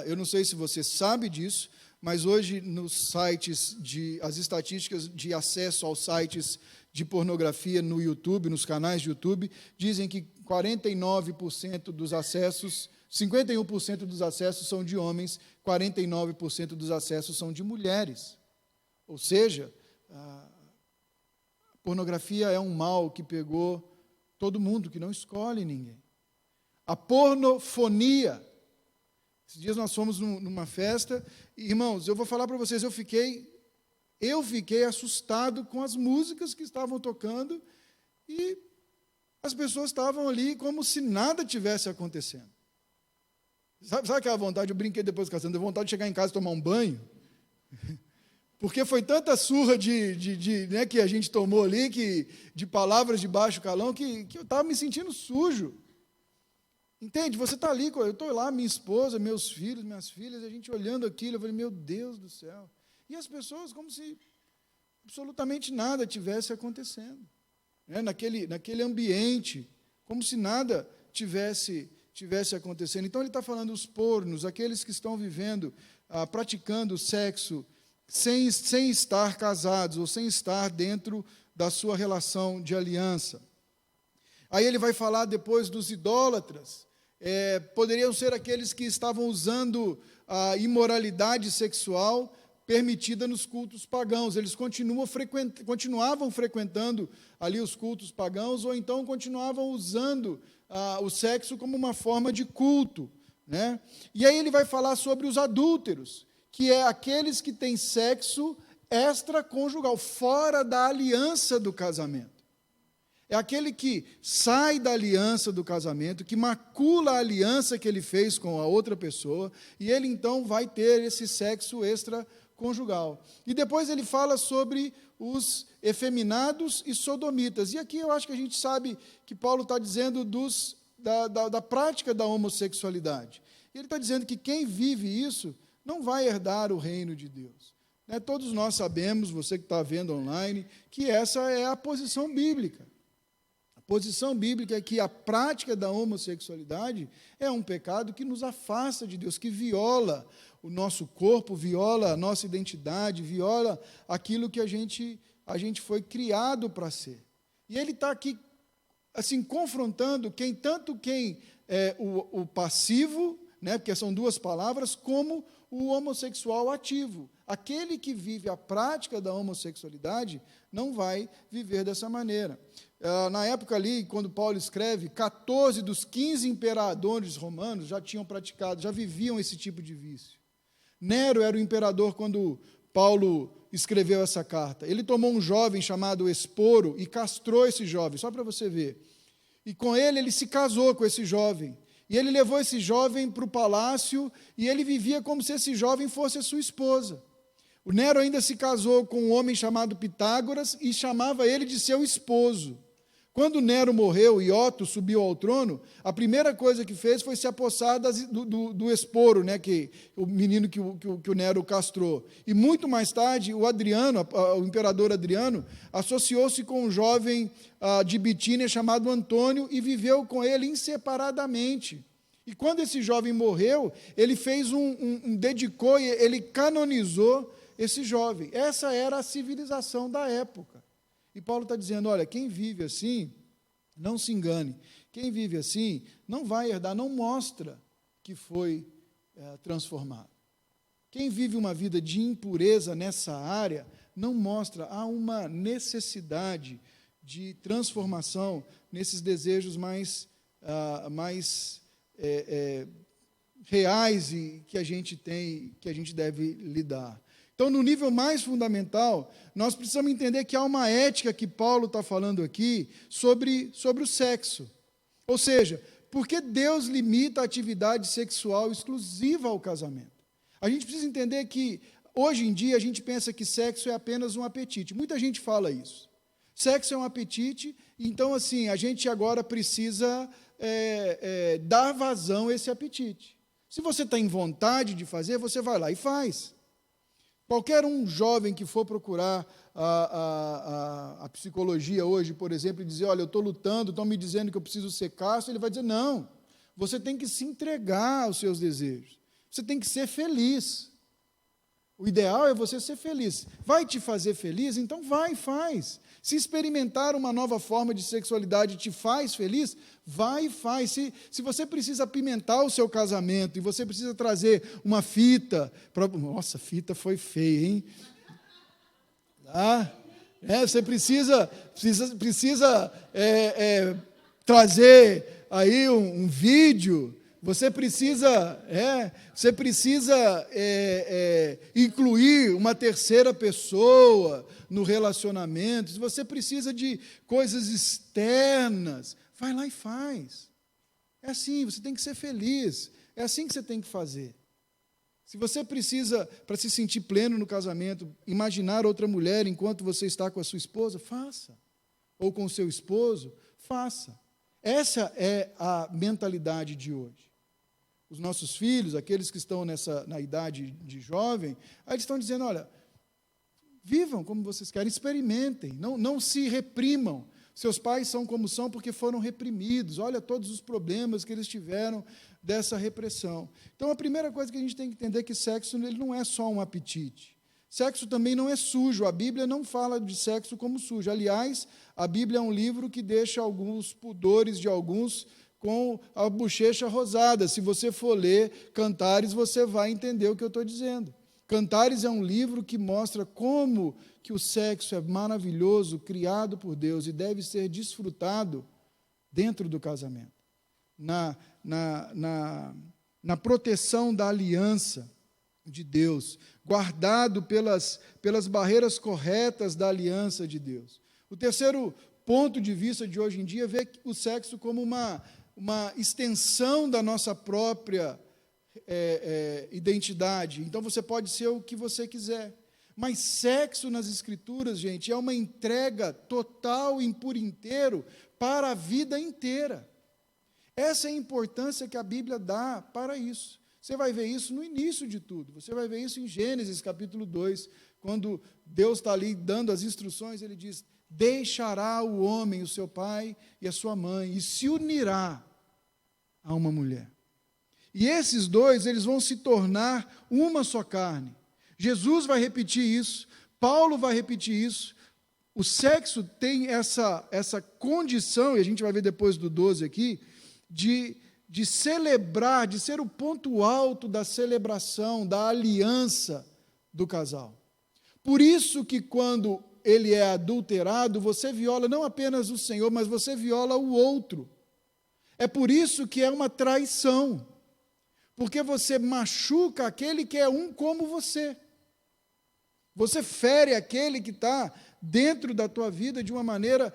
[SPEAKER 1] Eu não sei se você sabe disso, mas hoje nos sites, as estatísticas de acesso aos sites de pornografia no YouTube, nos canais de YouTube, dizem que 49% dos acessos, 51% dos acessos são de homens, 49% dos acessos são de mulheres. Ou seja, a pornografia é um mal que pegou todo mundo, que não escolhe ninguém. A pornofonia Esses dias nós fomos numa festa, e, irmãos, eu vou falar para vocês, eu fiquei assustado com as músicas que estavam tocando, e as pessoas estavam ali como se nada tivesse acontecendo. Sabe aquela vontade, eu brinquei depois casando, deu vontade de chegar em casa e tomar um banho? Porque foi tanta surra né, que a gente tomou ali, de palavras de baixo calão, que eu estava me sentindo sujo. Entende? Você está ali, eu estou lá, minha esposa, meus filhos, minhas filhas, a gente olhando aquilo, eu falei, meu Deus do céu. E as pessoas como se absolutamente nada tivesse acontecendo. Né? Naquele ambiente, como se nada tivesse acontecendo. Então, ele está falando os pornos, aqueles que estão vivendo, praticando sexo, sem estar casados, ou sem estar dentro da sua relação de aliança. Aí ele vai falar depois dos idólatras, poderiam ser aqueles que estavam usando a imoralidade sexual permitida nos cultos pagãos. Eles continuavam frequentando ali os cultos pagãos, ou então continuavam usando o sexo como uma forma de culto. Né? E aí ele vai falar sobre os adúlteros, que é aqueles que têm sexo extraconjugal, fora da aliança do casamento. É aquele que sai da aliança do casamento, que macula a aliança que ele fez com a outra pessoa, e ele então vai ter esse sexo extraconjugal. E depois ele fala sobre os efeminados e sodomitas. E aqui eu acho que a gente sabe que Paulo está dizendo da prática da homossexualidade. E ele está dizendo que quem vive isso não vai herdar o reino de Deus. Todos nós sabemos, você que está vendo online, que essa é a posição bíblica. A posição bíblica é que a prática da homossexualidade é um pecado que nos afasta de Deus, que viola o nosso corpo, viola a nossa identidade, viola aquilo que a gente foi criado para ser. E ele está aqui, assim, confrontando tanto quem é o passivo, né, porque são duas palavras, como o homossexual ativo. Aquele que vive a prática da homossexualidade não vai viver dessa maneira. Na época ali, quando Paulo escreve, 14 dos 15 imperadores romanos já tinham praticado, já viviam esse tipo de vício. Nero era o imperador quando Paulo escreveu essa carta. Ele tomou um jovem chamado Esporo e castrou esse jovem, só para você ver. E com ele se casou com esse jovem. E ele levou esse jovem para o palácio e ele vivia como se esse jovem fosse a sua esposa. O Nero ainda se casou com um homem chamado Pitágoras e chamava ele de seu esposo. Quando Nero morreu e Otto subiu ao trono, a primeira coisa que fez foi se apossar do Esporo, né, o menino que o Nero castrou. E muito mais tarde, o imperador Adriano, associou-se com um jovem de Bitínia chamado Antônio e viveu com ele inseparadamente. E quando esse jovem morreu, ele fez dedicou e ele canonizou esse jovem. Essa era a civilização da época. E Paulo está dizendo, olha, quem vive assim, não se engane. Quem vive assim, não vai herdar, não mostra que foi transformado. Quem vive uma vida de impureza nessa área, não mostra, há uma necessidade de transformação nesses desejos mais reais e que a gente tem, que a gente deve lidar. Então, no nível mais fundamental, nós precisamos entender que há uma ética que Paulo está falando aqui sobre o sexo. Ou seja, por que Deus limita a atividade sexual exclusiva ao casamento? A gente precisa entender que, hoje em dia, a gente pensa que sexo é apenas um apetite. Muita gente fala isso. Sexo é um apetite, então, assim, a gente agora precisa dar vazão a esse apetite. Se você está em vontade de fazer, você vai lá e faz. Qualquer um jovem que for procurar a psicologia hoje, por exemplo, e dizer, olha, eu estou lutando, estão me dizendo que eu preciso ser casto, ele vai dizer, não, você tem que se entregar aos seus desejos, você tem que ser feliz. O ideal é você ser feliz. Vai te fazer feliz? Então vai e faz. Se experimentar uma nova forma de sexualidade te faz feliz, vai e faz. Se você precisa apimentar o seu casamento e você precisa trazer uma fita... Nossa, fita foi feia, hein? Você precisa trazer aí um vídeo Você precisa incluir uma terceira pessoa no relacionamento. Se você precisa de coisas externas, vai lá e faz. É assim, você tem que ser feliz. É assim que você tem que fazer. Se você precisa, para se sentir pleno no casamento, imaginar outra mulher enquanto você está com a sua esposa, faça. Ou com o seu esposo, faça. Essa é a mentalidade de hoje. Os nossos filhos, aqueles que estão na idade de jovem, aí eles estão dizendo, olha, vivam como vocês querem, experimentem, não se reprimam. Seus pais são como são porque foram reprimidos. Olha todos os problemas que eles tiveram dessa repressão. Então, a primeira coisa que a gente tem que entender é que sexo ele não é só um apetite. Sexo também não é sujo. A Bíblia não fala de sexo como sujo. Aliás, a Bíblia é um livro que deixa alguns pudores de alguns com a bochecha rosada. Se você for ler Cantares, você vai entender o que eu estou dizendo. Cantares é um livro que mostra como que o sexo é maravilhoso, criado por Deus e deve ser desfrutado dentro do casamento. Na proteção da aliança de Deus, guardado pelas barreiras corretas da aliança de Deus. O terceiro ponto de vista de hoje em dia é ver o sexo como uma extensão da nossa própria identidade. Então, você pode ser o que você quiser. Mas sexo nas Escrituras, gente, é uma entrega total e por inteiro para a vida inteira. Essa é a importância que a Bíblia dá para isso. Você vai ver isso no início de tudo. Você vai ver isso em Gênesis, capítulo 2, quando Deus está ali dando as instruções, ele diz, deixará o homem, o seu pai e a sua mãe, e se unirá a uma mulher. E esses dois, eles vão se tornar uma só carne. Jesus vai repetir isso, Paulo vai repetir isso. O sexo tem essa condição, e a gente vai ver depois do 12 aqui, de celebrar, de ser o ponto alto da celebração, da aliança do casal. Por isso que quando ele é adulterado, você viola não apenas o Senhor, mas você viola o outro. É por isso que é uma traição. Porque você machuca aquele que é um como você. Você fere aquele que está dentro da tua vida de uma maneira,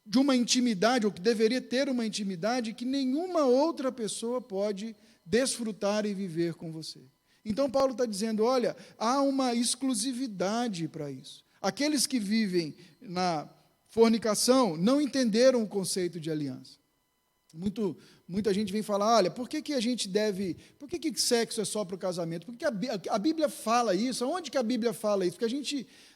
[SPEAKER 1] de uma intimidade, ou que deveria ter uma intimidade que nenhuma outra pessoa pode desfrutar e viver com você. Então Paulo está dizendo, olha, há uma exclusividade para isso. Aqueles que vivem na fornicação não entenderam o conceito de aliança. Muita gente vem falar, olha, por que sexo é só para o casamento? Por que a Bíblia fala isso? Aonde que a Bíblia fala isso? Porque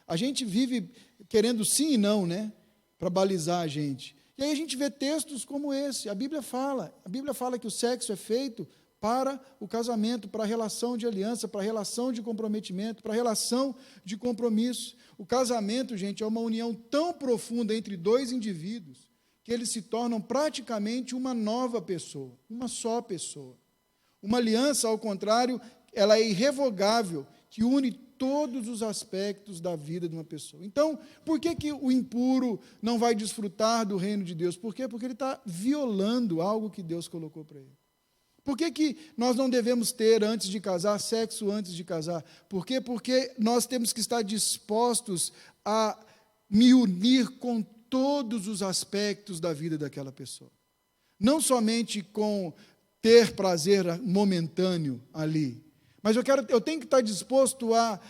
[SPEAKER 1] a gente vive querendo sim e não, né? Para balizar a gente. E aí a gente vê textos como esse. A Bíblia fala que o sexo é feito para o casamento, para a relação de aliança, para a relação de comprometimento, para a relação de compromisso. O casamento, gente, é uma união tão profunda entre dois indivíduos que eles se tornam praticamente uma nova pessoa, uma só pessoa. Uma aliança, ao contrário, ela é irrevogável, que une todos os aspectos da vida de uma pessoa. Então, por que o impuro não vai desfrutar do reino de Deus? Por quê? Porque ele está violando algo que Deus colocou para ele. Por que nós não devemos ter, antes de casar, sexo antes de casar? Por quê? Porque nós temos que estar dispostos a me unir com todos os aspectos da vida daquela pessoa. Não somente com ter prazer momentâneo ali, mas eu tenho que estar disposto a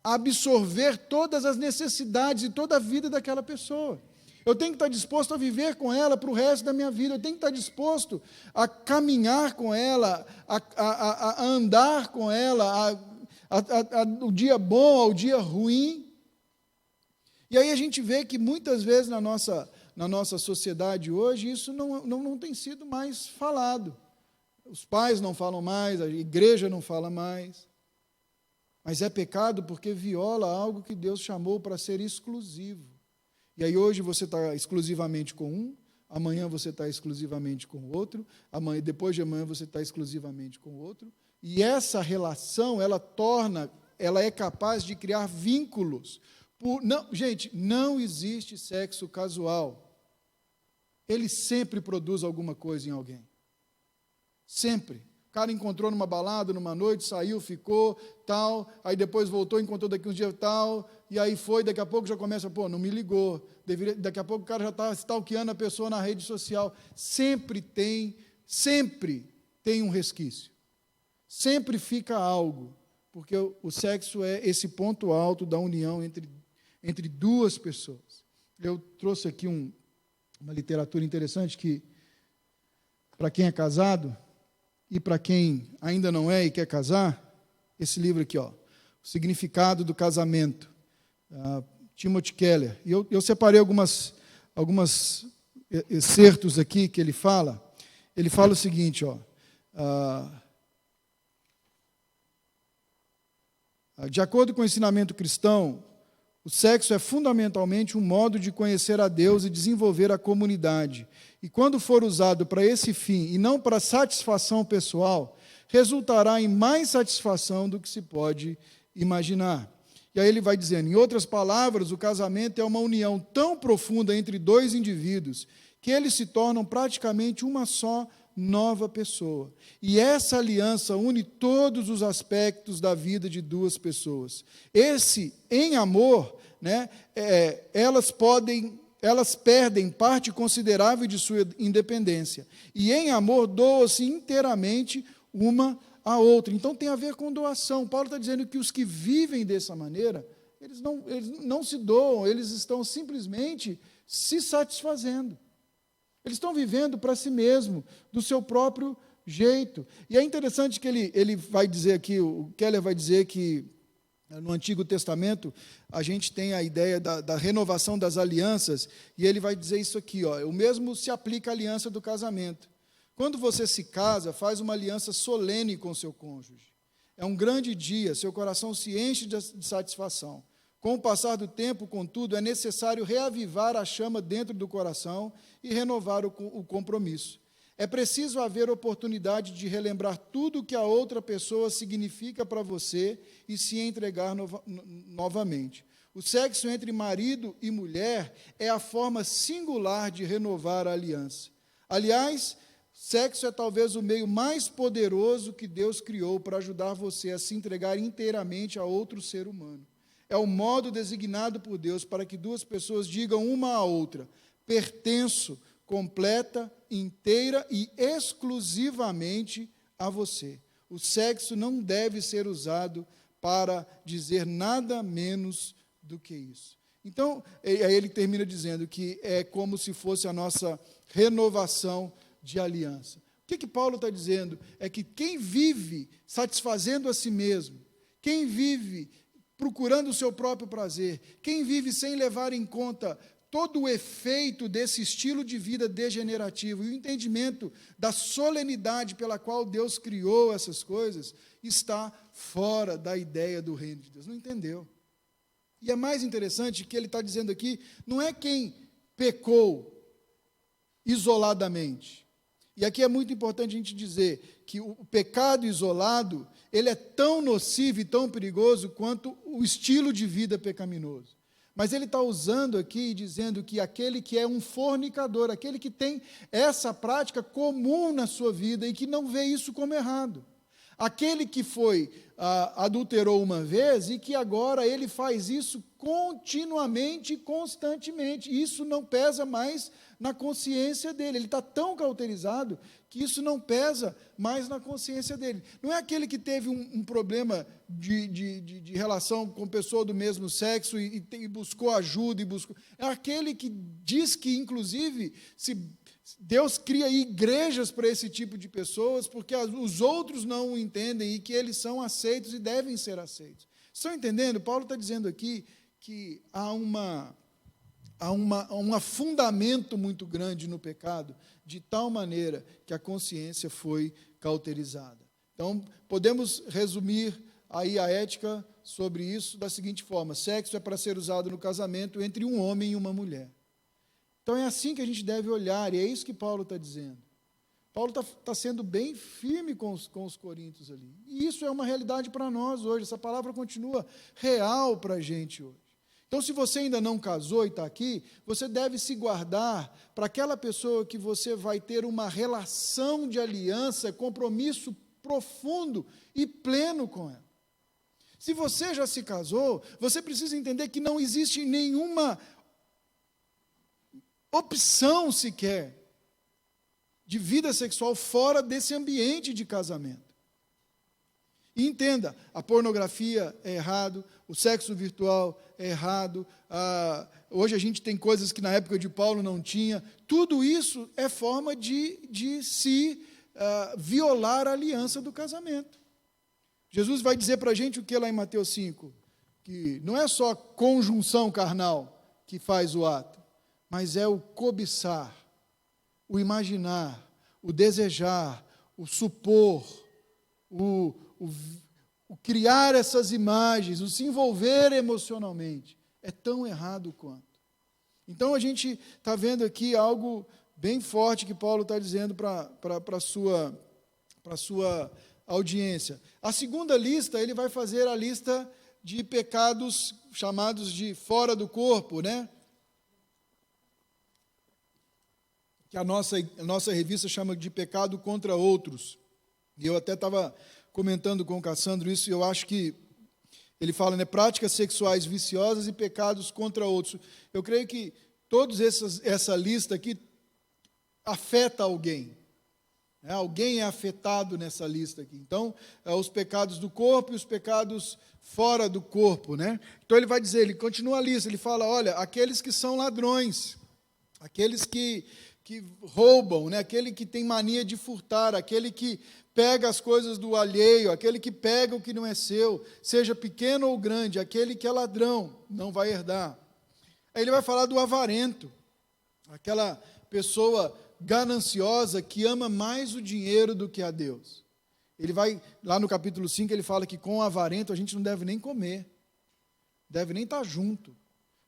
[SPEAKER 1] absorver todas as necessidades e toda a vida daquela pessoa. Eu tenho que estar disposto a viver com ela para o resto da minha vida. Eu tenho que estar disposto a caminhar com ela, a andar com ela, o dia bom ao dia ruim. E aí a gente vê que muitas vezes na nossa sociedade hoje isso não tem sido mais falado. Os pais não falam mais, a igreja não fala mais. Mas é pecado porque viola algo que Deus chamou para ser exclusivo. E aí hoje você está exclusivamente com um, amanhã você está exclusivamente com o outro, depois de amanhã você está exclusivamente com o outro. E essa relação, ela é capaz de criar vínculos. Gente, não existe sexo casual. Ele sempre produz alguma coisa em alguém. Sempre. O cara encontrou numa balada, numa noite, saiu, ficou, tal, aí depois voltou, encontrou daqui uns dias, tal, e aí foi, daqui a pouco já começa, não me ligou, daqui a pouco o cara já está stalkeando a pessoa na rede social. Sempre tem um resquício. Sempre fica algo, porque o sexo é esse ponto alto da união entre duas pessoas. Eu trouxe aqui uma literatura interessante que, para quem é casado, e para quem ainda não é e quer casar, esse livro aqui, O Significado do Casamento, Timothy Keller. E eu separei algumas excertos aqui que ele fala. Ele fala o seguinte, de acordo com o ensinamento cristão, o sexo é fundamentalmente um modo de conhecer a Deus e desenvolver a comunidade. E quando for usado para esse fim e não para satisfação pessoal, resultará em mais satisfação do que se pode imaginar. E aí ele vai dizendo, em outras palavras, o casamento é uma união tão profunda entre dois indivíduos que eles se tornam praticamente uma só nova pessoa. E essa aliança une todos os aspectos da vida de duas pessoas. Em amor, elas perdem parte considerável de sua independência. E em amor doam-se inteiramente uma à outra. Então tem a ver com doação. Paulo está dizendo que os que vivem dessa maneira, eles não se doam, eles estão simplesmente se satisfazendo. Eles estão vivendo para si mesmo, do seu próprio jeito. E é interessante que ele vai dizer aqui, o Keller vai dizer que no Antigo Testamento a gente tem a ideia da renovação das alianças, e ele vai dizer isso aqui, o mesmo se aplica à aliança do casamento. Quando você se casa, faz uma aliança solene com seu cônjuge. É um grande dia, seu coração se enche de satisfação. Com o passar do tempo, contudo, é necessário reavivar a chama dentro do coração e renovar o compromisso. É preciso haver oportunidade de relembrar tudo o que a outra pessoa significa para você e se entregar novamente. O sexo entre marido e mulher é a forma singular de renovar a aliança. Aliás, sexo é talvez o meio mais poderoso que Deus criou para ajudar você a se entregar inteiramente a outro ser humano. É o modo designado por Deus para que duas pessoas digam uma à outra: pertenço completa, inteira e exclusivamente a você. O sexo não deve ser usado para dizer nada menos do que isso. Então, aí ele termina dizendo que é como se fosse a nossa renovação de aliança. O que Paulo está dizendo? É que quem vive satisfazendo a si mesmo, quem vive procurando o seu próprio prazer, quem vive sem levar em conta todo o efeito desse estilo de vida degenerativo e o entendimento da solenidade pela qual Deus criou essas coisas, está fora da ideia do reino de Deus. Não entendeu. E é mais interessante que ele está dizendo aqui, não é quem pecou isoladamente. E aqui é muito importante a gente dizer que o pecado isolado, ele é tão nocivo e tão perigoso quanto o estilo de vida pecaminoso. Mas ele está usando aqui e dizendo que aquele que é um fornicador, aquele que tem essa prática comum na sua vida e que não vê isso como errado. Aquele que adulterou uma vez e que agora ele faz isso continuamente e constantemente. Isso não pesa mais na consciência dele. Ele está tão cauterizado que isso não pesa mais na consciência dele. Não é aquele que teve um problema de relação com pessoa do mesmo sexo e buscou ajuda. É aquele que diz que, inclusive, se Deus cria igrejas para esse tipo de pessoas, porque os outros não o entendem e que eles são aceitos e devem ser aceitos. Estão entendendo? Paulo está dizendo aqui que há um afundamento muito grande no pecado, de tal maneira que a consciência foi cauterizada. Então, podemos resumir aí a ética sobre isso da seguinte forma: sexo é para ser usado no casamento entre um homem e uma mulher. Então é assim que a gente deve olhar, e é isso que Paulo está dizendo. Paulo está sendo bem firme com os coríntios ali. E isso é uma realidade para nós hoje, essa palavra continua real para a gente hoje. Então, se você ainda não casou e está aqui, você deve se guardar para aquela pessoa que você vai ter uma relação de aliança, compromisso profundo e pleno com ela. Se você já se casou, você precisa entender que não existe nenhuma opção sequer de vida sexual fora desse ambiente de casamento. E entenda, a pornografia é errado, o sexo virtual é errado, hoje a gente tem coisas que na época de Paulo não tinha, tudo isso é forma de se violar a aliança do casamento. Jesus vai dizer para a gente o que lá em Mateus 5? Que não é só conjunção carnal que faz o ato, mas é o cobiçar, o imaginar, o desejar, o supor, o criar essas imagens, o se envolver emocionalmente. É tão errado quanto. Então a gente está vendo aqui algo bem forte que Paulo está dizendo para a sua audiência. A segunda lista, ele vai fazer a lista de pecados chamados de fora do corpo, né? Que a nossa revista chama de pecado contra outros. E eu até estava comentando com o Cassandro isso, e eu acho que ele fala, né, práticas sexuais viciosas e pecados contra outros. Eu creio que todos essa lista aqui afeta alguém. Alguém é afetado nessa lista aqui. Então, os pecados do corpo e os pecados fora do corpo, né? Então ele vai dizer, ele continua a lista, ele fala, olha, aqueles que são ladrões, aqueles que roubam, né? Aquele que tem mania de furtar, aquele que pega as coisas do alheio, aquele que pega o que não é seu, seja pequeno ou grande, aquele que é ladrão, não vai herdar. Aí ele vai falar do avarento, aquela pessoa gananciosa que ama mais o dinheiro do que a Deus. Ele vai, lá no capítulo 5, ele fala que com o avarento a gente não deve nem comer, deve nem estar junto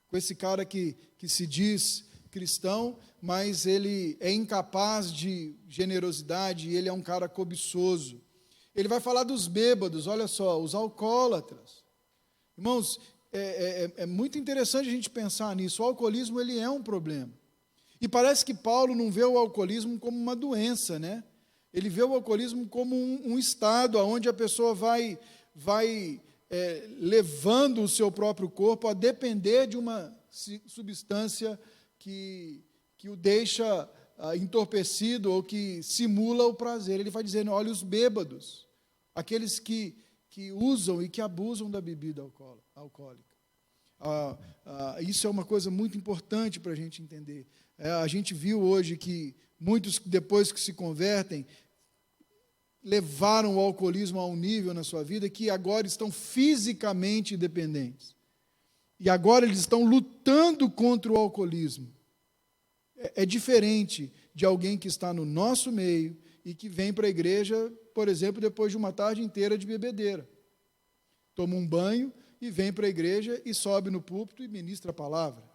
[SPEAKER 1] com esse cara que se diz cristão, mas ele é incapaz de generosidade e ele é um cara cobiçoso. Ele vai falar dos bêbados, olha só, os alcoólatras. Irmãos, é muito interessante a gente pensar nisso. O alcoolismo, ele é um problema. E parece que Paulo não vê o alcoolismo como uma doença, né? Ele vê o alcoolismo como um estado onde a pessoa vai levando o seu próprio corpo a depender de uma substância que o deixa entorpecido ou que simula o prazer. Ele vai dizendo, olha, os bêbados, aqueles que usam e que abusam da bebida alcoólica. Isso é uma coisa muito importante para a gente entender. A gente viu hoje que muitos, depois que se convertem, levaram o alcoolismo a um nível na sua vida que agora estão fisicamente dependentes. E agora eles estão lutando contra o alcoolismo. É diferente de alguém que está no nosso meio e que vem para a igreja, por exemplo, depois de uma tarde inteira de bebedeira. Toma um banho e vem para a igreja e sobe no púlpito e ministra a palavra.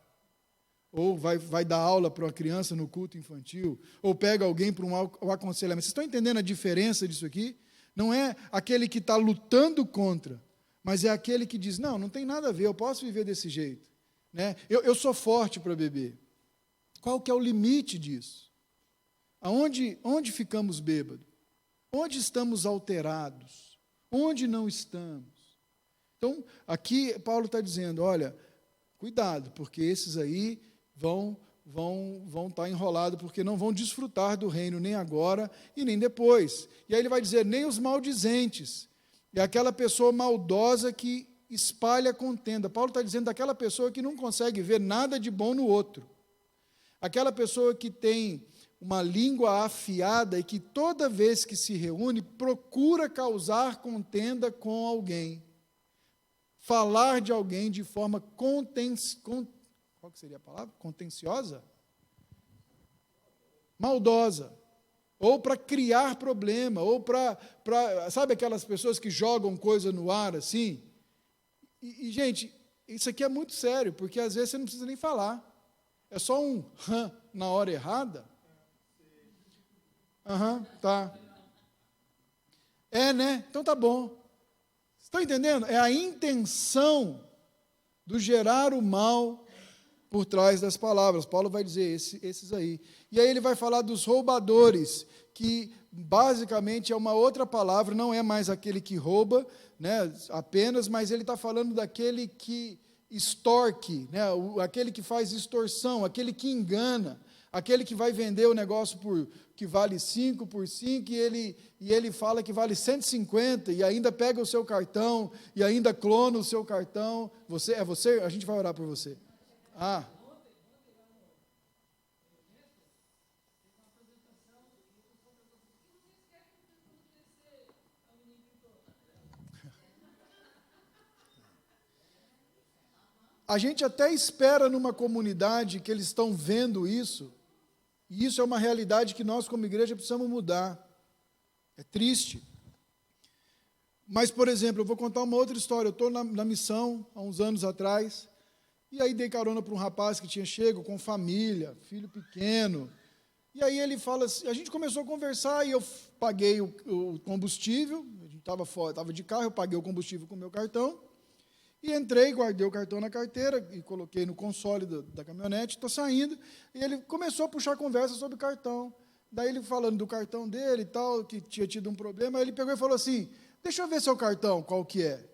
[SPEAKER 1] Ou vai dar aula para uma criança no culto infantil, ou pega alguém para um aconselhamento. Vocês estão entendendo a diferença disso aqui? Não é aquele que está lutando contra, mas é aquele que diz, não tem nada a ver, eu posso viver desse jeito. Né? Eu sou forte para beber. Qual que é o limite disso? Onde ficamos bêbados? Onde estamos alterados? Onde não estamos? Então, aqui Paulo está dizendo, olha, cuidado, porque esses aí vão estar enrolados, porque não vão desfrutar do reino nem agora e nem depois. E aí ele vai dizer, nem os maldizentes, é aquela pessoa maldosa que espalha contenda. Paulo está dizendo daquela pessoa que não consegue ver nada de bom no outro. Aquela pessoa que tem uma língua afiada e que toda vez que se reúne, procura causar contenda com alguém. Falar de alguém de forma qual que seria a palavra? Contenciosa? Maldosa. Ou para criar problema, ou para... Sabe aquelas pessoas que jogam coisa no ar assim? E, gente, isso aqui é muito sério, porque às vezes você não precisa nem falar. É só um na hora errada. Tá. Né? Então tá bom. Estão entendendo? É a intenção do gerar o mal por trás das palavras. Paulo vai dizer esses aí. E aí ele vai falar dos roubadores, que basicamente é uma outra palavra, não é mais aquele que rouba, né, apenas, mas ele está falando daquele que extorque, né, aquele que faz extorsão, aquele que engana, aquele que vai vender o negócio que vale 5 por 5 e ele fala que vale 150 e ainda pega o seu cartão e ainda clona o seu cartão. É você? A gente vai orar por você. Ah. A gente até espera numa comunidade que eles estão vendo isso, e isso é uma realidade que nós, como igreja, precisamos mudar. É triste. Mas, por exemplo, eu vou contar uma outra história. Eu estou na missão, há uns anos atrás, e aí dei carona para um rapaz que tinha chego com família, filho pequeno. E aí ele fala assim, a gente começou a conversar, e eu paguei o combustível, a gente estava de carro, eu paguei o combustível com o meu cartão, e entrei, guardei o cartão na carteira e coloquei no console da caminhonete, estou saindo, e ele começou a puxar conversa sobre o cartão. Daí ele falando do cartão dele e tal, que tinha tido um problema, aí ele pegou e falou assim, deixa eu ver seu cartão, qual que é?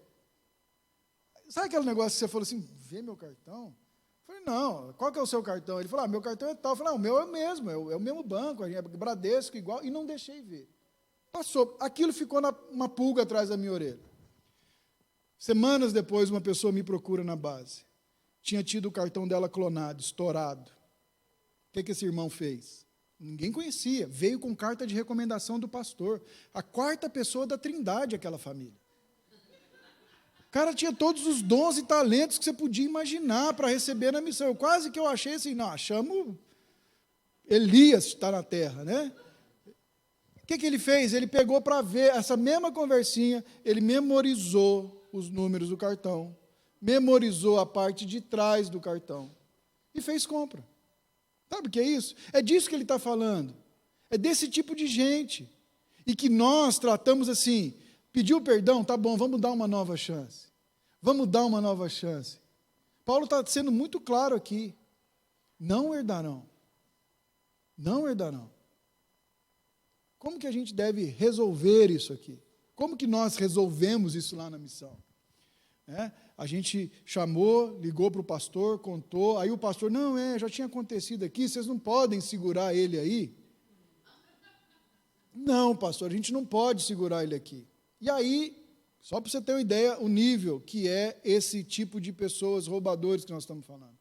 [SPEAKER 1] Sabe aquele negócio que você falou assim, vê meu cartão? Eu falei, não, qual que é o seu cartão? Ele falou, meu cartão é tal. Eu falei, o meu é o mesmo, é o mesmo banco, é Bradesco igual, e não deixei ver. Passou, aquilo ficou uma pulga atrás da minha orelha. Semanas depois, uma pessoa me procura na base. Tinha tido o cartão dela clonado, estourado. O que esse irmão fez? Ninguém conhecia. Veio com carta de recomendação do pastor. A quarta pessoa da Trindade, aquela família. O cara tinha todos os dons e talentos que você podia imaginar para receber na missão. Quase que eu achei assim, não, achamos Elias está na terra, né? O que ele fez? Ele pegou para ver essa mesma conversinha, ele memorizou os números do cartão, memorizou a parte de trás do cartão e fez compra. Sabe o que é isso? É disso que ele está falando. É desse tipo de gente. E que nós tratamos assim, pediu perdão, tá bom, vamos dar uma nova chance. Vamos dar uma nova chance. Paulo está sendo muito claro aqui. Não herdarão. Não herdarão. Como que a gente deve resolver isso aqui? Como que nós resolvemos isso lá na missão? A gente chamou, ligou para o pastor, contou, aí o pastor, não, já tinha acontecido aqui, vocês não podem segurar ele aí? Não, pastor, a gente não pode segurar ele aqui. E aí, só para você ter uma ideia, o nível que é esse tipo de pessoas, roubadores que nós estamos falando.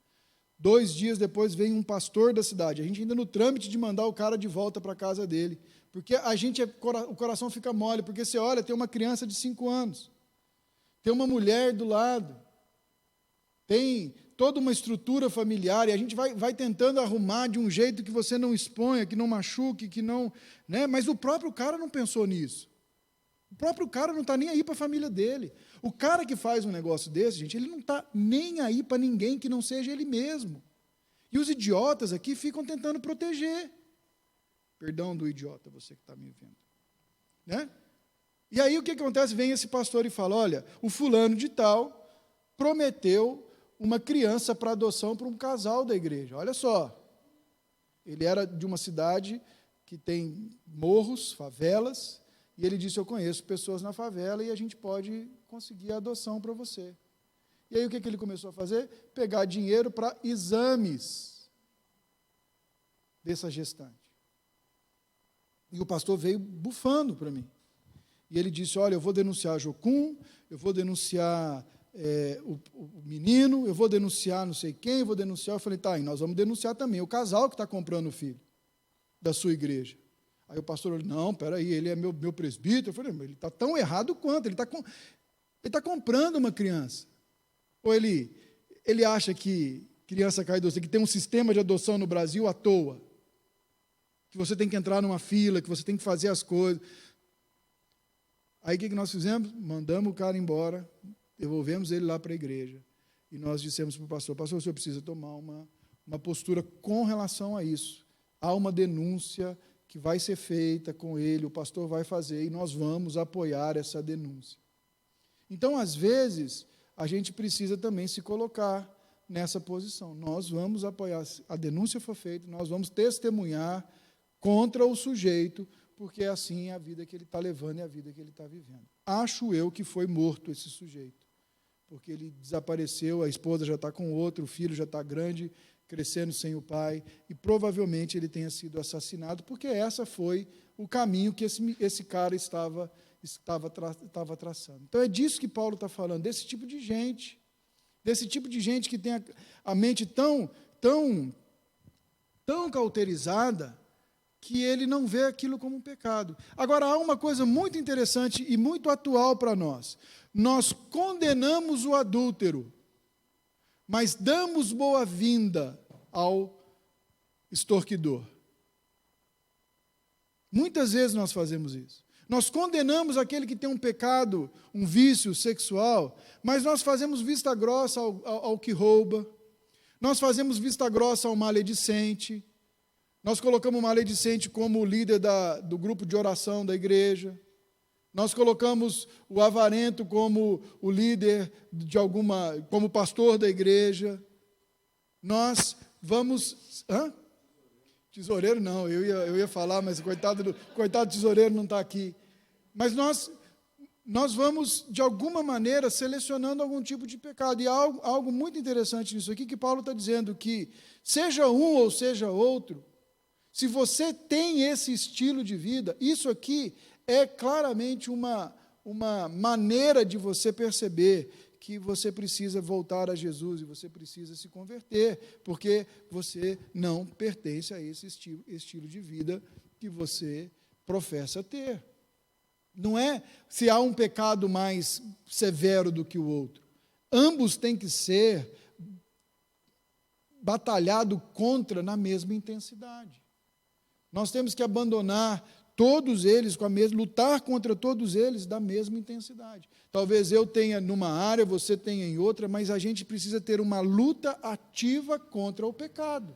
[SPEAKER 1] 2 dias depois vem um pastor da cidade, a gente ainda no trâmite de mandar o cara de volta para a casa dele, porque a gente, o coração fica mole, porque você olha, tem uma criança de 5 anos, tem uma mulher do lado, tem toda uma estrutura familiar, e a gente vai tentando arrumar de um jeito que você não exponha, que não machuque, que não... Né? Mas o próprio cara não pensou nisso. O próprio cara não está nem aí para a família dele. O cara que faz um negócio desse, gente, ele não está nem aí para ninguém que não seja ele mesmo. E os idiotas aqui ficam tentando proteger. Perdão do idiota, você que está me vendo. Né? E aí o que acontece? Vem esse pastor e fala, olha, o fulano de tal prometeu uma criança para adoção para um casal da igreja. Olha só, ele era de uma cidade que tem morros, favelas, e ele disse, eu conheço pessoas na favela e a gente pode conseguir a adoção para você. E aí o que ele começou a fazer? Pegar dinheiro para exames dessa gestante. E o pastor veio bufando para mim. E ele disse, olha, eu vou denunciar a Jocum, eu vou denunciar o menino, eu vou denunciar não sei quem, eu vou denunciar. Eu falei, tá, e nós vamos denunciar também o casal que está comprando o filho da sua igreja. Aí o pastor falou, não, peraí, ele é meu presbítero. Eu falei, mas ele está tão errado quanto, ele está comprando uma criança. Ou ele acha que criança cai doce, que tem um sistema de adoção no Brasil à toa, que você tem que entrar numa fila, que você tem que fazer as coisas. Aí o que nós fizemos? Mandamos o cara embora, devolvemos ele lá para a igreja. E nós dissemos para o pastor, o senhor precisa tomar uma postura com relação a isso. Há uma denúncia que vai ser feita com ele, o pastor vai fazer, e nós vamos apoiar essa denúncia. Então, às vezes, a gente precisa também se colocar nessa posição. Nós vamos apoiar, a denúncia for feita, nós vamos testemunhar contra o sujeito, porque assim é a vida que ele está levando e a vida que ele está vivendo. Acho eu que foi morto esse sujeito, porque ele desapareceu, a esposa já está com outro, o filho já está grande, crescendo sem o pai, e provavelmente ele tenha sido assassinado, porque essa foi o caminho que esse cara estava traçando. Então é disso que Paulo está falando, desse tipo de gente que tem a mente tão cauterizada que ele não vê aquilo como um pecado. Agora, há uma coisa muito interessante e muito atual para nós. Nós condenamos o adúltero, mas damos boa-vinda ao extorquidor. Muitas vezes nós fazemos isso. Nós condenamos aquele que tem um pecado, um vício sexual, mas nós fazemos vista grossa ao que rouba, nós fazemos vista grossa ao maledicente, nós colocamos o maledicente como líder do grupo de oração da igreja, nós colocamos o avarento como o líder como pastor da igreja. Nós vamos... Tesoureiro não, eu ia falar, mas coitado do tesoureiro não está aqui. Mas nós vamos, de alguma maneira, selecionando algum tipo de pecado. E há algo muito interessante nisso aqui, que Paulo está dizendo que, seja um ou seja outro, se você tem esse estilo de vida, isso aqui é claramente uma maneira de você perceber que você precisa voltar a Jesus e você precisa se converter, porque você não pertence a esse estilo de vida que você professa ter. Não é se há um pecado mais severo do que o outro. Ambos têm que ser batalhado contra na mesma intensidade. Nós temos que abandonar todos eles lutar contra todos eles da mesma intensidade. Talvez eu tenha numa área, você tenha em outra, mas a gente precisa ter uma luta ativa contra o pecado.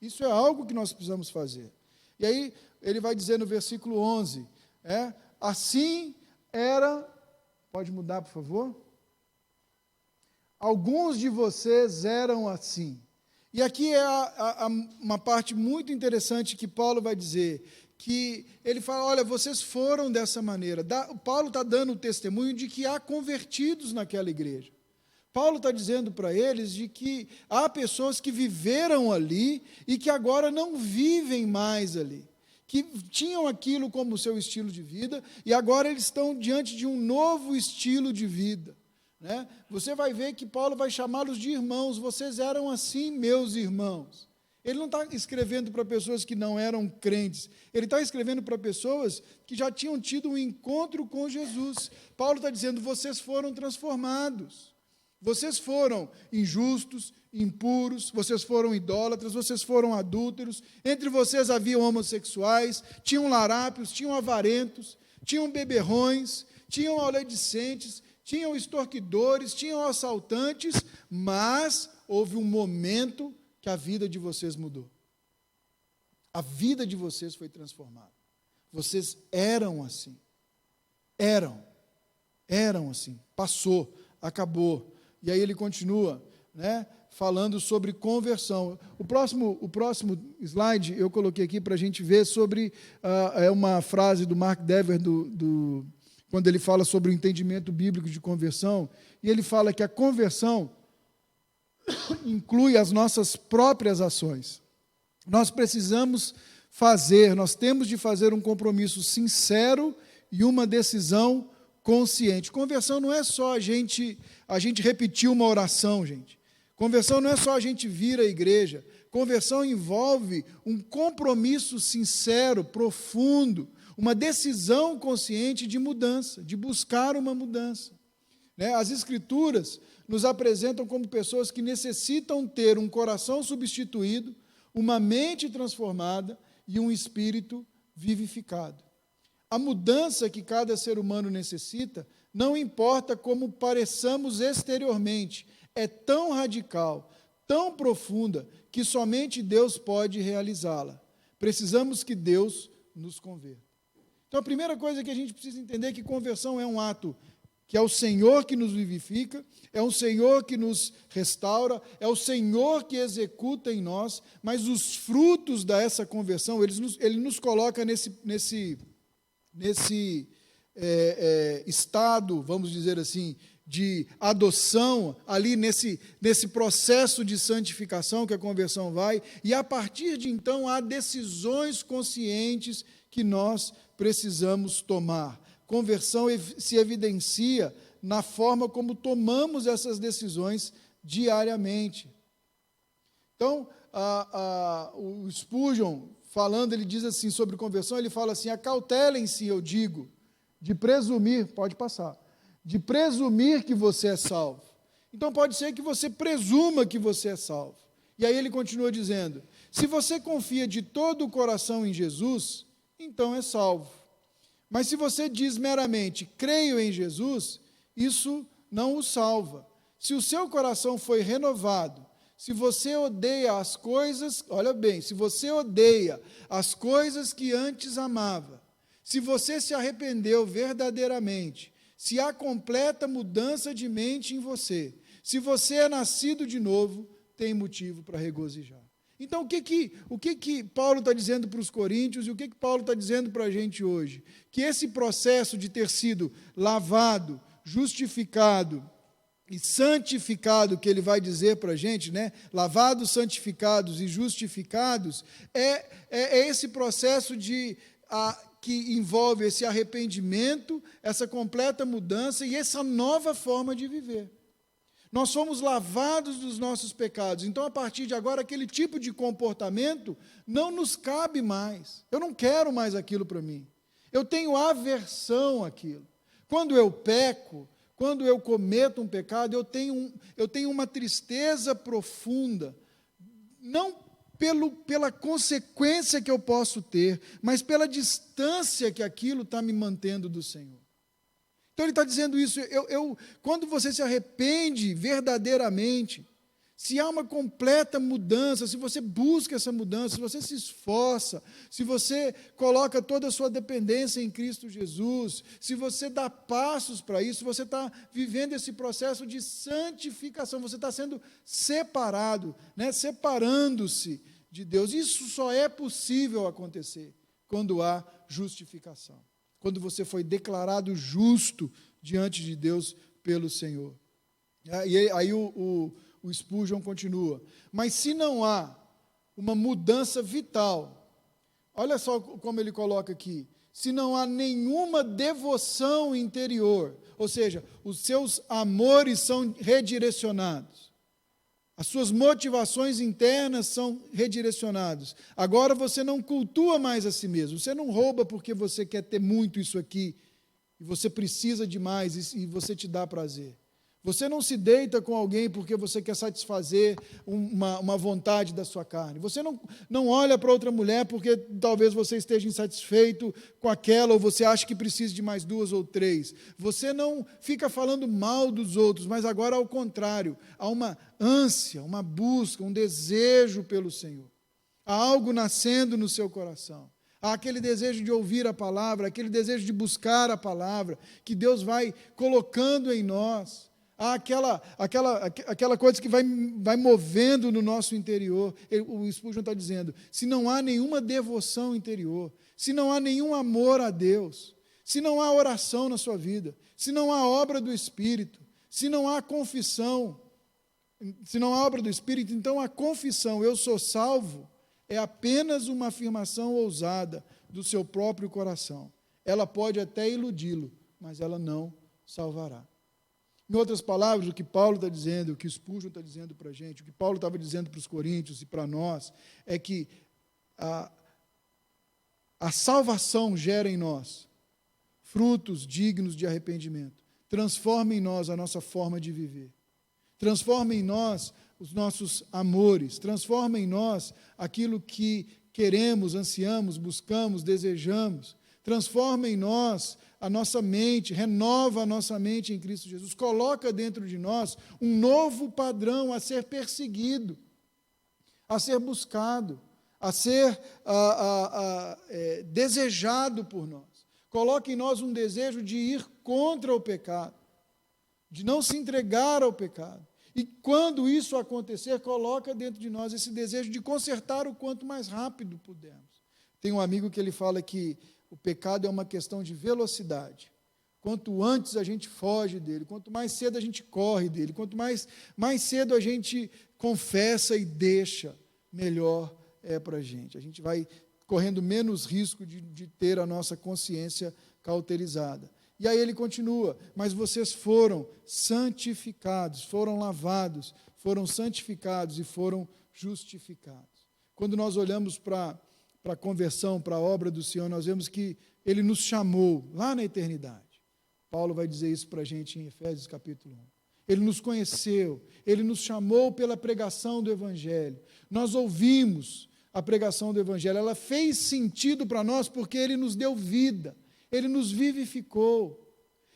[SPEAKER 1] Isso é algo que nós precisamos fazer. E aí, ele vai dizer no versículo 11, assim era... Pode mudar, por favor? Alguns de vocês eram assim. E aqui é uma parte muito interessante que Paulo vai dizer, que ele fala, olha, vocês foram dessa maneira. Paulo está dando o testemunho de que há convertidos naquela igreja. Paulo está dizendo para eles de que há pessoas que viveram ali e que agora não vivem mais ali, que tinham aquilo como seu estilo de vida e agora eles estão diante de um novo estilo de vida. Né? Você vai ver que Paulo vai chamá-los de irmãos, vocês eram assim, meus irmãos. Ele não está escrevendo para pessoas que não eram crentes, ele está escrevendo para pessoas que já tinham tido um encontro com Jesus. Paulo está dizendo, vocês foram transformados, vocês foram injustos, impuros, vocês foram idólatras, vocês foram adúlteros, entre vocês haviam homossexuais, tinham larápios, tinham avarentos, tinham beberrões, tinham maledicentes, tinham extorquidores, tinham assaltantes, mas houve um momento que a vida de vocês mudou. A vida de vocês foi transformada. Vocês eram assim. Eram assim. Passou, acabou. E aí ele continua, falando sobre conversão. O próximo slide eu coloquei aqui para a gente ver sobre uma frase do Mark Dever, quando ele fala sobre o entendimento bíblico de conversão, e ele fala que a conversão inclui as nossas próprias ações. Nós temos de fazer um compromisso sincero e uma decisão consciente. Conversão não é só a gente repetir uma oração, gente. Conversão não é só a gente vir à igreja. Conversão envolve um compromisso sincero, profundo, uma decisão consciente de mudança, de buscar uma mudança. As Escrituras nos apresentam como pessoas que necessitam ter um coração substituído, uma mente transformada e um espírito vivificado. A mudança que cada ser humano necessita, não importa como pareçamos exteriormente, é tão radical, tão profunda, que somente Deus pode realizá-la. Precisamos que Deus nos converta. Então, a primeira coisa que a gente precisa entender é que conversão é um ato que é o Senhor que nos vivifica, é o Senhor que nos restaura, é o Senhor que executa em nós, mas os frutos dessa conversão, ele nos coloca nesse estado, vamos dizer assim, de adoção, ali nesse processo de santificação que a conversão vai, e a partir de então há decisões conscientes que nós precisamos tomar. Conversão se evidencia na forma como tomamos essas decisões diariamente. Então, o Spurgeon, falando, ele diz assim sobre conversão, ele fala assim: acautelem-se, eu digo, de presumir, pode passar, de presumir que você é salvo. Então, pode ser que você presuma que você é salvo. E aí ele continua dizendo: se você confia de todo o coração em Jesus, então é salvo. Mas se você diz meramente, creio em Jesus, isso não o salva. Se o seu coração foi renovado, se você odeia as coisas, olha bem, se você odeia as coisas que antes amava, se você se arrependeu verdadeiramente, se há completa mudança de mente em você, se você é nascido de novo, tem motivo para regozijar. Então, o que Paulo está dizendo para os coríntios e o que Paulo está dizendo para a gente hoje? Que esse processo de ter sido lavado, justificado e santificado, que ele vai dizer para a gente, né? Lavados, santificados e justificados, é esse processo que envolve esse arrependimento, essa completa mudança e essa nova forma de viver. Nós somos lavados dos nossos pecados, então a partir de agora aquele tipo de comportamento não nos cabe mais. Eu não quero mais aquilo para mim. Eu tenho aversão àquilo. Quando eu peco, quando eu cometo um pecado, eu tenho uma tristeza profunda, não pela consequência que eu posso ter, mas pela distância que aquilo está me mantendo do Senhor. Então ele está dizendo isso, quando você se arrepende verdadeiramente, se há uma completa mudança, se você busca essa mudança, se você se esforça, se você coloca toda a sua dependência em Cristo Jesus, se você dá passos para isso, você está vivendo esse processo de santificação, você está sendo separado, né, separando-se de Deus. Isso só é possível acontecer quando há justificação. Quando você foi declarado justo diante de Deus pelo Senhor. E aí o Spurgeon continua. Mas se não há uma mudança vital, olha só como ele coloca aqui, se não há nenhuma devoção interior, ou seja, os seus amores são redirecionados, as suas motivações internas são redirecionadas. Agora você não cultua mais a si mesmo. Você não rouba porque você quer ter muito isso aqui, e você precisa de mais, e você te dá prazer. Você não se deita com alguém porque você quer satisfazer uma vontade da sua carne. Você não olha para outra mulher porque talvez você esteja insatisfeito com aquela, ou você acha que precisa de mais 2 ou 3. Você não fica falando mal dos outros, mas agora ao contrário. Há uma ânsia, uma busca, um desejo pelo Senhor. Há algo nascendo no seu coração. Há aquele desejo de ouvir a palavra, aquele desejo de buscar a palavra, que Deus vai colocando em nós. Há aquela coisa que vai movendo no nosso interior. O Spurgeon está dizendo, se não há nenhuma devoção interior, se não há nenhum amor a Deus, se não há oração na sua vida, se não há obra do Espírito, se não há confissão, se não há obra do Espírito, então a confissão, eu sou salvo, é apenas uma afirmação ousada do seu próprio coração. Ela pode até iludi-lo, mas ela não salvará. Em outras palavras, o que Paulo está dizendo, o que Spurgeon está dizendo para a gente, o que Paulo estava dizendo para os coríntios e para nós, é que a salvação gera em nós frutos dignos de arrependimento. Transforma em nós a nossa forma de viver. Transforma em nós os nossos amores. Transforma em nós aquilo que queremos, ansiamos, buscamos, desejamos. Transforma em nós a nossa mente, renova a nossa mente em Cristo Jesus, coloca dentro de nós um novo padrão a ser perseguido, a ser buscado, a ser desejado por nós. Coloca em nós um desejo de ir contra o pecado, de não se entregar ao pecado. E quando isso acontecer, coloca dentro de nós esse desejo de consertar o quanto mais rápido pudermos. Tem um amigo que ele fala que o pecado é uma questão de velocidade. Quanto antes a gente foge dele, quanto mais cedo a gente corre dele, quanto mais cedo a gente confessa e deixa, melhor é para a gente. A gente vai correndo menos risco de ter a nossa consciência cauterizada. E aí ele continua, mas vocês foram santificados, foram lavados, foram santificados e foram justificados. Quando nós olhamos para a conversão, para a obra do Senhor, nós vemos que Ele nos chamou lá na eternidade. Paulo vai dizer isso para a gente em Efésios capítulo 1. Ele nos conheceu, Ele nos chamou pela pregação do Evangelho. Nós ouvimos a pregação do Evangelho, ela fez sentido para nós porque Ele nos deu vida. Ele nos vivificou,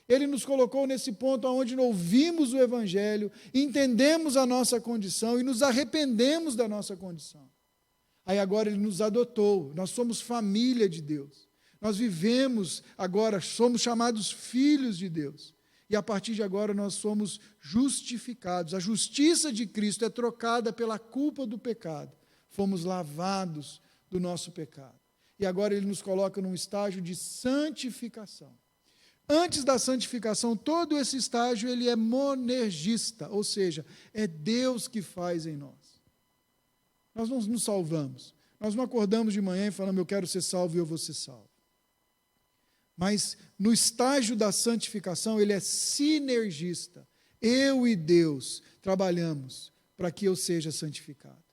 [SPEAKER 1] Ele nos colocou nesse ponto onde ouvimos o Evangelho, entendemos a nossa condição e nos arrependemos da nossa condição. Aí agora Ele nos adotou, nós somos família de Deus, nós vivemos agora, somos chamados filhos de Deus, e a partir de agora nós somos justificados, a justiça de Cristo é trocada pela culpa do pecado, fomos lavados do nosso pecado. E agora Ele nos coloca num estágio de santificação. Antes da santificação, todo esse estágio ele é monergista, ou seja, é Deus que faz em nós. Nós não nos salvamos. Nós não acordamos de manhã e falamos, eu quero ser salvo e eu vou ser salvo. Mas no estágio da santificação, ele é sinergista. Eu e Deus trabalhamos para que eu seja santificado.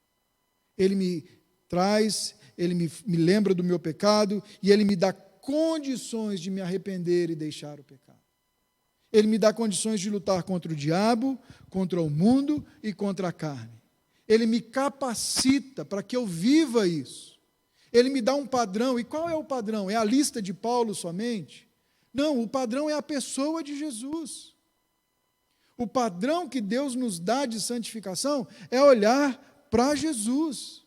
[SPEAKER 1] Ele me traz... Ele me lembra do meu pecado e Ele me dá condições de me arrepender e deixar o pecado. Ele me dá condições de lutar contra o diabo, contra o mundo e contra a carne. Ele me capacita para que eu viva isso. Ele me dá um padrão. E qual é o padrão? É a lista de Paulo somente? Não, o padrão é a pessoa de Jesus. O padrão que Deus nos dá de santificação é olhar para Jesus.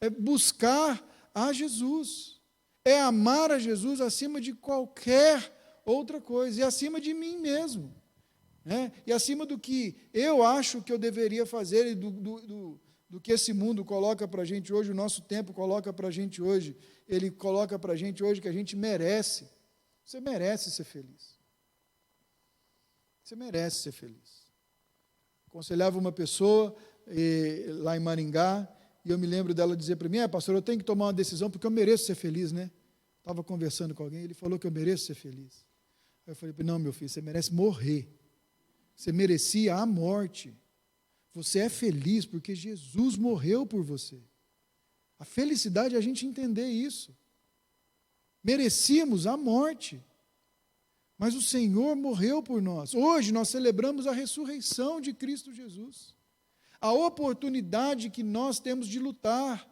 [SPEAKER 1] É buscar a Jesus, é amar a Jesus acima de qualquer outra coisa, e acima de mim mesmo, né? E acima do que eu acho que eu deveria fazer, e do que esse mundo coloca para a gente hoje, o nosso tempo coloca para a gente hoje, ele coloca para a gente hoje que a gente merece. Você merece ser feliz. Você merece ser feliz. Aconselhava uma pessoa lá em Maringá, e eu me lembro dela dizer para mim, pastor, eu tenho que tomar uma decisão porque eu mereço ser feliz, né? Estava conversando com alguém, ele falou que eu mereço ser feliz. Aí eu falei, não, meu filho, você merece morrer. Você merecia a morte. Você é feliz porque Jesus morreu por você. A felicidade é a gente entender isso. Merecíamos a morte, mas o Senhor morreu por nós. Hoje nós celebramos a ressurreição de Cristo Jesus. A oportunidade que nós temos de lutar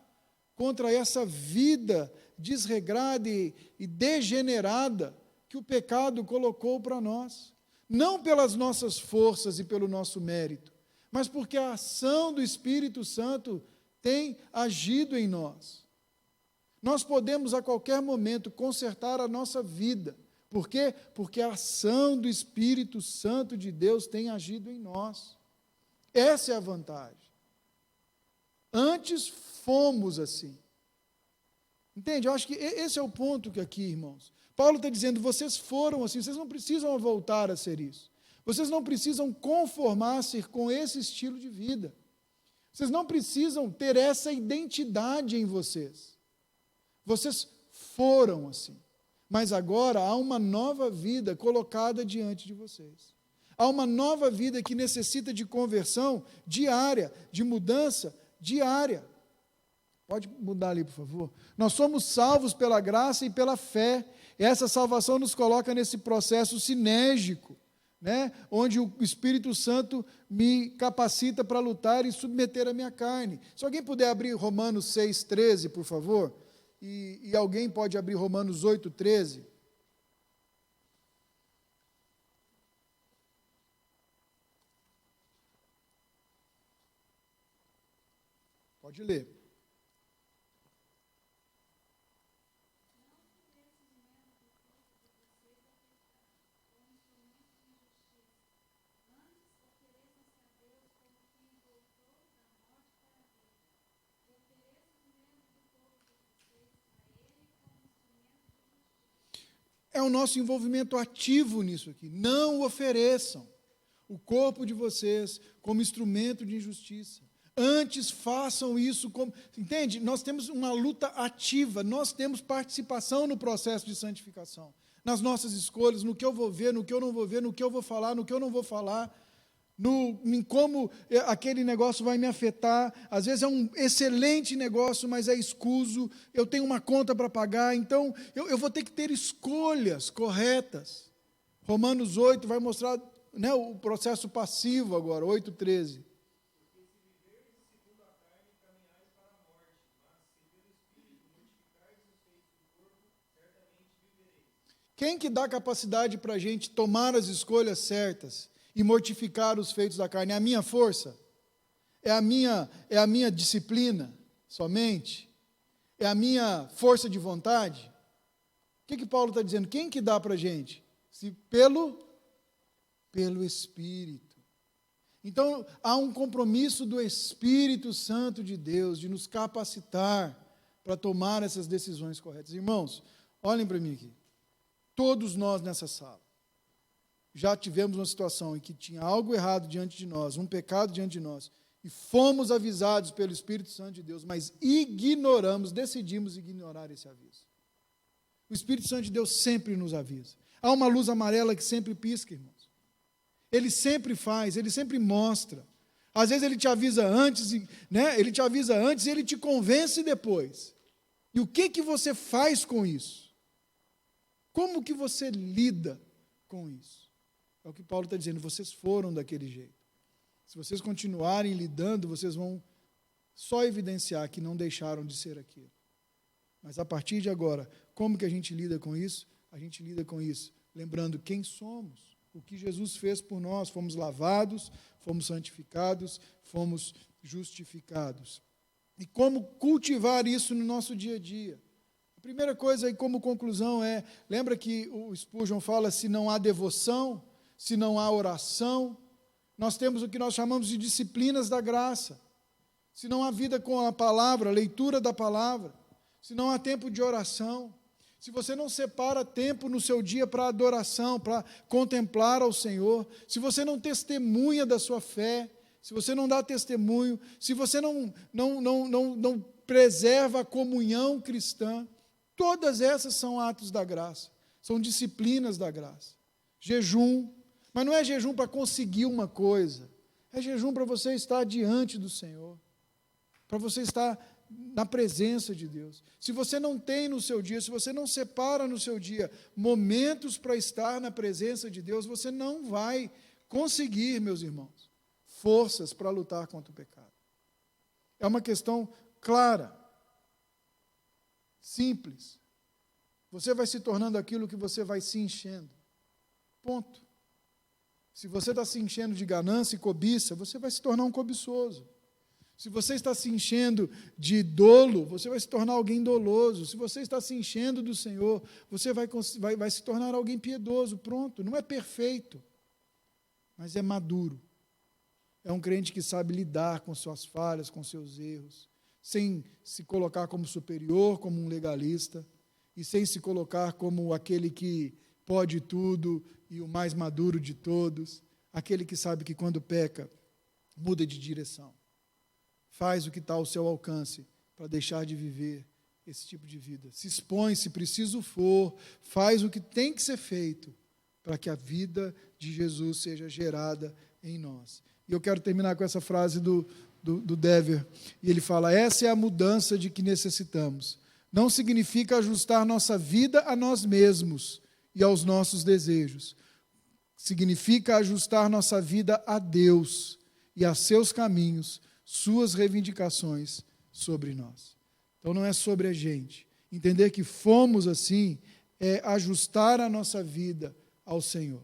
[SPEAKER 1] contra essa vida desregrada e degenerada que o pecado colocou para nós. Não pelas nossas forças e pelo nosso mérito, mas porque a ação do Espírito Santo tem agido em nós. Nós podemos a qualquer momento consertar a nossa vida. Por quê? Porque a ação do Espírito Santo de Deus tem agido em nós. Essa é a vantagem. Antes fomos assim. Entende? Eu acho que esse é o ponto que aqui, irmãos. Paulo está dizendo, vocês foram assim, vocês não precisam voltar a ser isso. Vocês não precisam conformar-se com esse estilo de vida. Vocês não precisam ter essa identidade em vocês. Vocês foram assim. Mas agora há uma nova vida colocada diante de vocês. Há uma nova vida que necessita de conversão diária, de mudança diária. Pode mudar ali, por favor. Nós somos salvos pela graça e pela fé. Essa salvação nos coloca nesse processo sinérgico, né? Onde o Espírito Santo me capacita para lutar e submeter a minha carne. Se alguém puder abrir Romanos 6,13, por favor, e alguém pode abrir Romanos 8,13. Pode ler. é o nosso envolvimento ativo nisso aqui. Não ofereçam o corpo de vocês como instrumento de injustiça. Antes façam isso como... Entende? Nós temos uma luta ativa, nós temos participação no processo de santificação. Nas nossas escolhas, no que eu vou ver, no que eu não vou ver, no que eu vou falar, no que eu não vou falar, em como aquele negócio vai me afetar. Às vezes é um excelente negócio, mas é escuso, eu tenho uma conta para pagar, então eu vou ter que ter escolhas corretas. Romanos 8 vai mostrar, né, o processo passivo agora, 8:13. Quem que dá capacidade para a gente tomar as escolhas certas e mortificar os feitos da carne? É a minha força? É a minha disciplina somente? É a minha força de vontade? O que Paulo está dizendo? Quem que dá para a gente? Pelo Espírito. Então, há um compromisso do Espírito Santo de Deus de nos capacitar para tomar essas decisões corretas. Irmãos, olhem para mim aqui. Todos nós nessa sala já tivemos uma situação em que tinha algo errado diante de nós, um pecado diante de nós, e fomos avisados pelo Espírito Santo de Deus, mas decidimos ignorar esse aviso. O Espírito Santo de Deus sempre nos avisa. Há uma luz amarela que sempre pisca, irmãos. Ele sempre faz, ele sempre mostra. Às vezes ele te avisa antes, né? Ele te avisa antes e ele te convence depois. E o que você faz com isso? Como que você lida com isso? É o que Paulo está dizendo, vocês foram daquele jeito. Se vocês continuarem lidando, vocês vão só evidenciar que não deixaram de ser aquilo. Mas a partir de agora, como que a gente lida com isso? A gente lida com isso lembrando quem somos, o que Jesus fez por nós, fomos lavados, fomos santificados, fomos justificados. E como cultivar isso no nosso dia a dia? A primeira coisa aí como conclusão lembra que o Spurgeon fala, se não há devoção, se não há oração, nós temos o que nós chamamos de disciplinas da graça. Se não há vida com a palavra, leitura da palavra, se não há tempo de oração, se você não separa tempo no seu dia para adoração, para contemplar ao Senhor, se você não testemunha da sua fé, se você não dá testemunho, se você não preserva a comunhão cristã, todas essas são atos da graça, são disciplinas da graça. Jejum, mas não é jejum para conseguir uma coisa, é jejum para você estar diante do Senhor, para você estar na presença de Deus. Se você não tem no seu dia, se você não separa no seu dia momentos para estar na presença de Deus, você não vai conseguir, meus irmãos, forças para lutar contra o pecado. É uma questão clara, simples. Você vai se tornando aquilo que você vai se enchendo. Ponto. Se você está se enchendo de ganância e cobiça, você vai se tornar um cobiçoso. Se você está se enchendo de dolo, você vai se tornar alguém doloso. Se você está se enchendo do Senhor, você vai se tornar alguém piedoso. Pronto. Não é perfeito, mas é maduro. É um crente que sabe lidar com suas falhas, com seus erros, sem se colocar como superior, como um legalista, e sem se colocar como aquele que pode tudo e o mais maduro de todos, aquele que sabe que quando peca, muda de direção, faz o que está ao seu alcance para deixar de viver esse tipo de vida, se expõe, se preciso for, faz o que tem que ser feito para que a vida de Jesus seja gerada em nós. E eu quero terminar com essa frase do Dever, e ele fala, essa é a mudança de que necessitamos. Não significa ajustar nossa vida a nós mesmos e aos nossos desejos. Significa ajustar nossa vida a Deus e a seus caminhos, suas reivindicações sobre nós. Então não é sobre a gente. Entender que fomos assim é ajustar a nossa vida ao Senhor.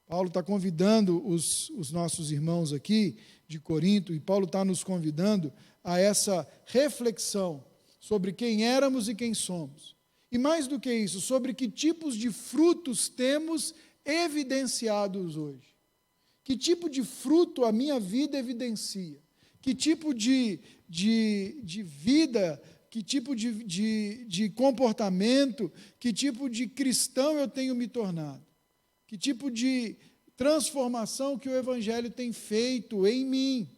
[SPEAKER 1] Paulo está convidando os nossos irmãos aqui de Corinto, e Paulo está nos convidando a essa reflexão sobre quem éramos e quem somos. E mais do que isso, sobre que tipos de frutos temos evidenciados hoje. Que tipo de fruto a minha vida evidencia? Que tipo de vida que tipo de comportamento, que tipo de cristão eu tenho me tornado, que tipo de transformação que o Evangelho tem feito em mim.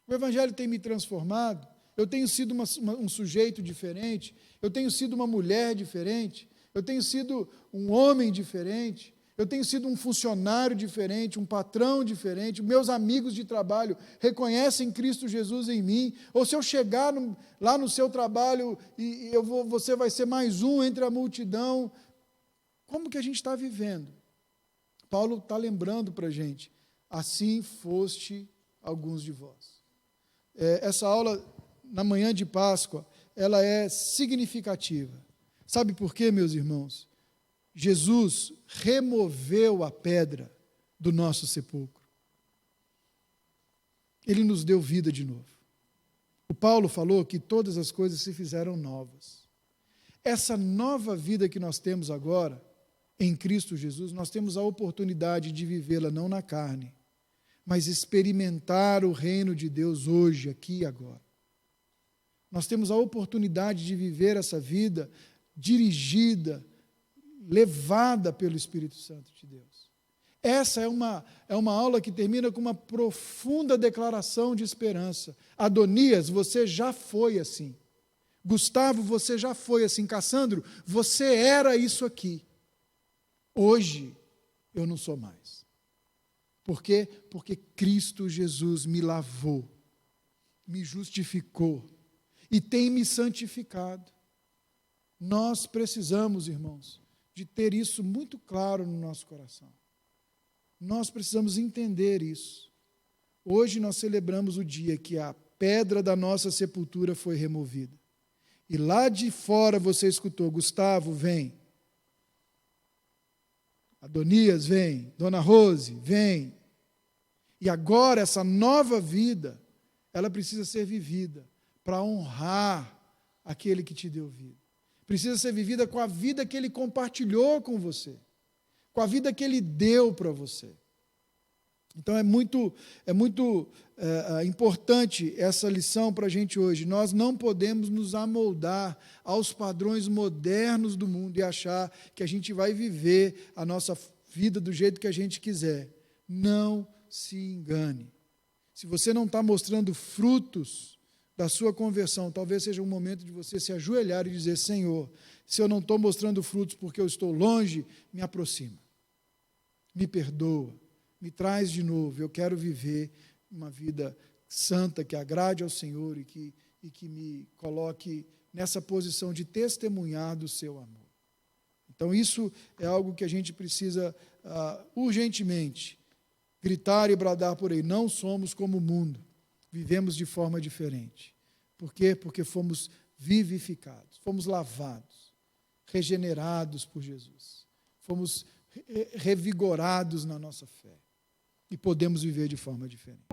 [SPEAKER 1] O Evangelho tem me transformado, eu tenho sido um sujeito diferente, eu tenho sido uma mulher diferente, eu tenho sido um homem diferente, eu tenho sido um funcionário diferente, um patrão diferente, meus amigos de trabalho reconhecem Cristo Jesus em mim, ou se eu chegar lá no seu trabalho e você vai ser mais um entre a multidão. Como que a gente está vivendo? Paulo está lembrando para a gente, assim foste alguns de vós. Essa aula, na manhã de Páscoa, ela é significativa. Sabe por quê, meus irmãos? Jesus removeu a pedra do nosso sepulcro. Ele nos deu vida de novo. O Paulo falou que todas as coisas se fizeram novas. Essa nova vida que nós temos agora, em Cristo Jesus, nós temos a oportunidade de vivê-la não na carne, mas experimentar o reino de Deus hoje, aqui e agora. Nós temos a oportunidade de viver essa vida dirigida, levada pelo Espírito Santo de Deus. Essa é uma aula que termina com uma profunda declaração de esperança. Adonias, você já foi assim. Gustavo, você já foi assim. Cassandro, você era isso aqui. Hoje, eu não sou mais. Por quê? Porque Cristo Jesus me lavou, me justificou e tem me santificado. Nós precisamos, irmãos, de ter isso muito claro no nosso coração. Nós precisamos entender isso. Hoje nós celebramos o dia que a pedra da nossa sepultura foi removida. E lá de fora você escutou, Gustavo, vem. Adonias, vem. Dona Rose, vem. E agora essa nova vida, ela precisa ser vivida para honrar aquele que te deu vida. Precisa ser vivida com a vida que Ele compartilhou com você, com a vida que Ele deu para você. Então é muito importante essa lição para a gente hoje. Nós não podemos nos amoldar aos padrões modernos do mundo e achar que a gente vai viver a nossa vida do jeito que a gente quiser. Não se engane. Se você não está mostrando frutos da sua conversão, talvez seja um momento de você se ajoelhar e dizer, Senhor, se eu não estou mostrando frutos porque eu estou longe, me aproxima, me perdoa, me traz de novo, eu quero viver uma vida santa que agrade ao Senhor e que me coloque nessa posição de testemunhar do seu amor. Então isso é algo que a gente precisa urgentemente gritar e bradar por aí, não somos como o mundo. Vivemos de forma diferente. Por quê? Porque fomos vivificados, fomos lavados, regenerados por Jesus. Fomos revigorados na nossa fé. E podemos viver de forma diferente.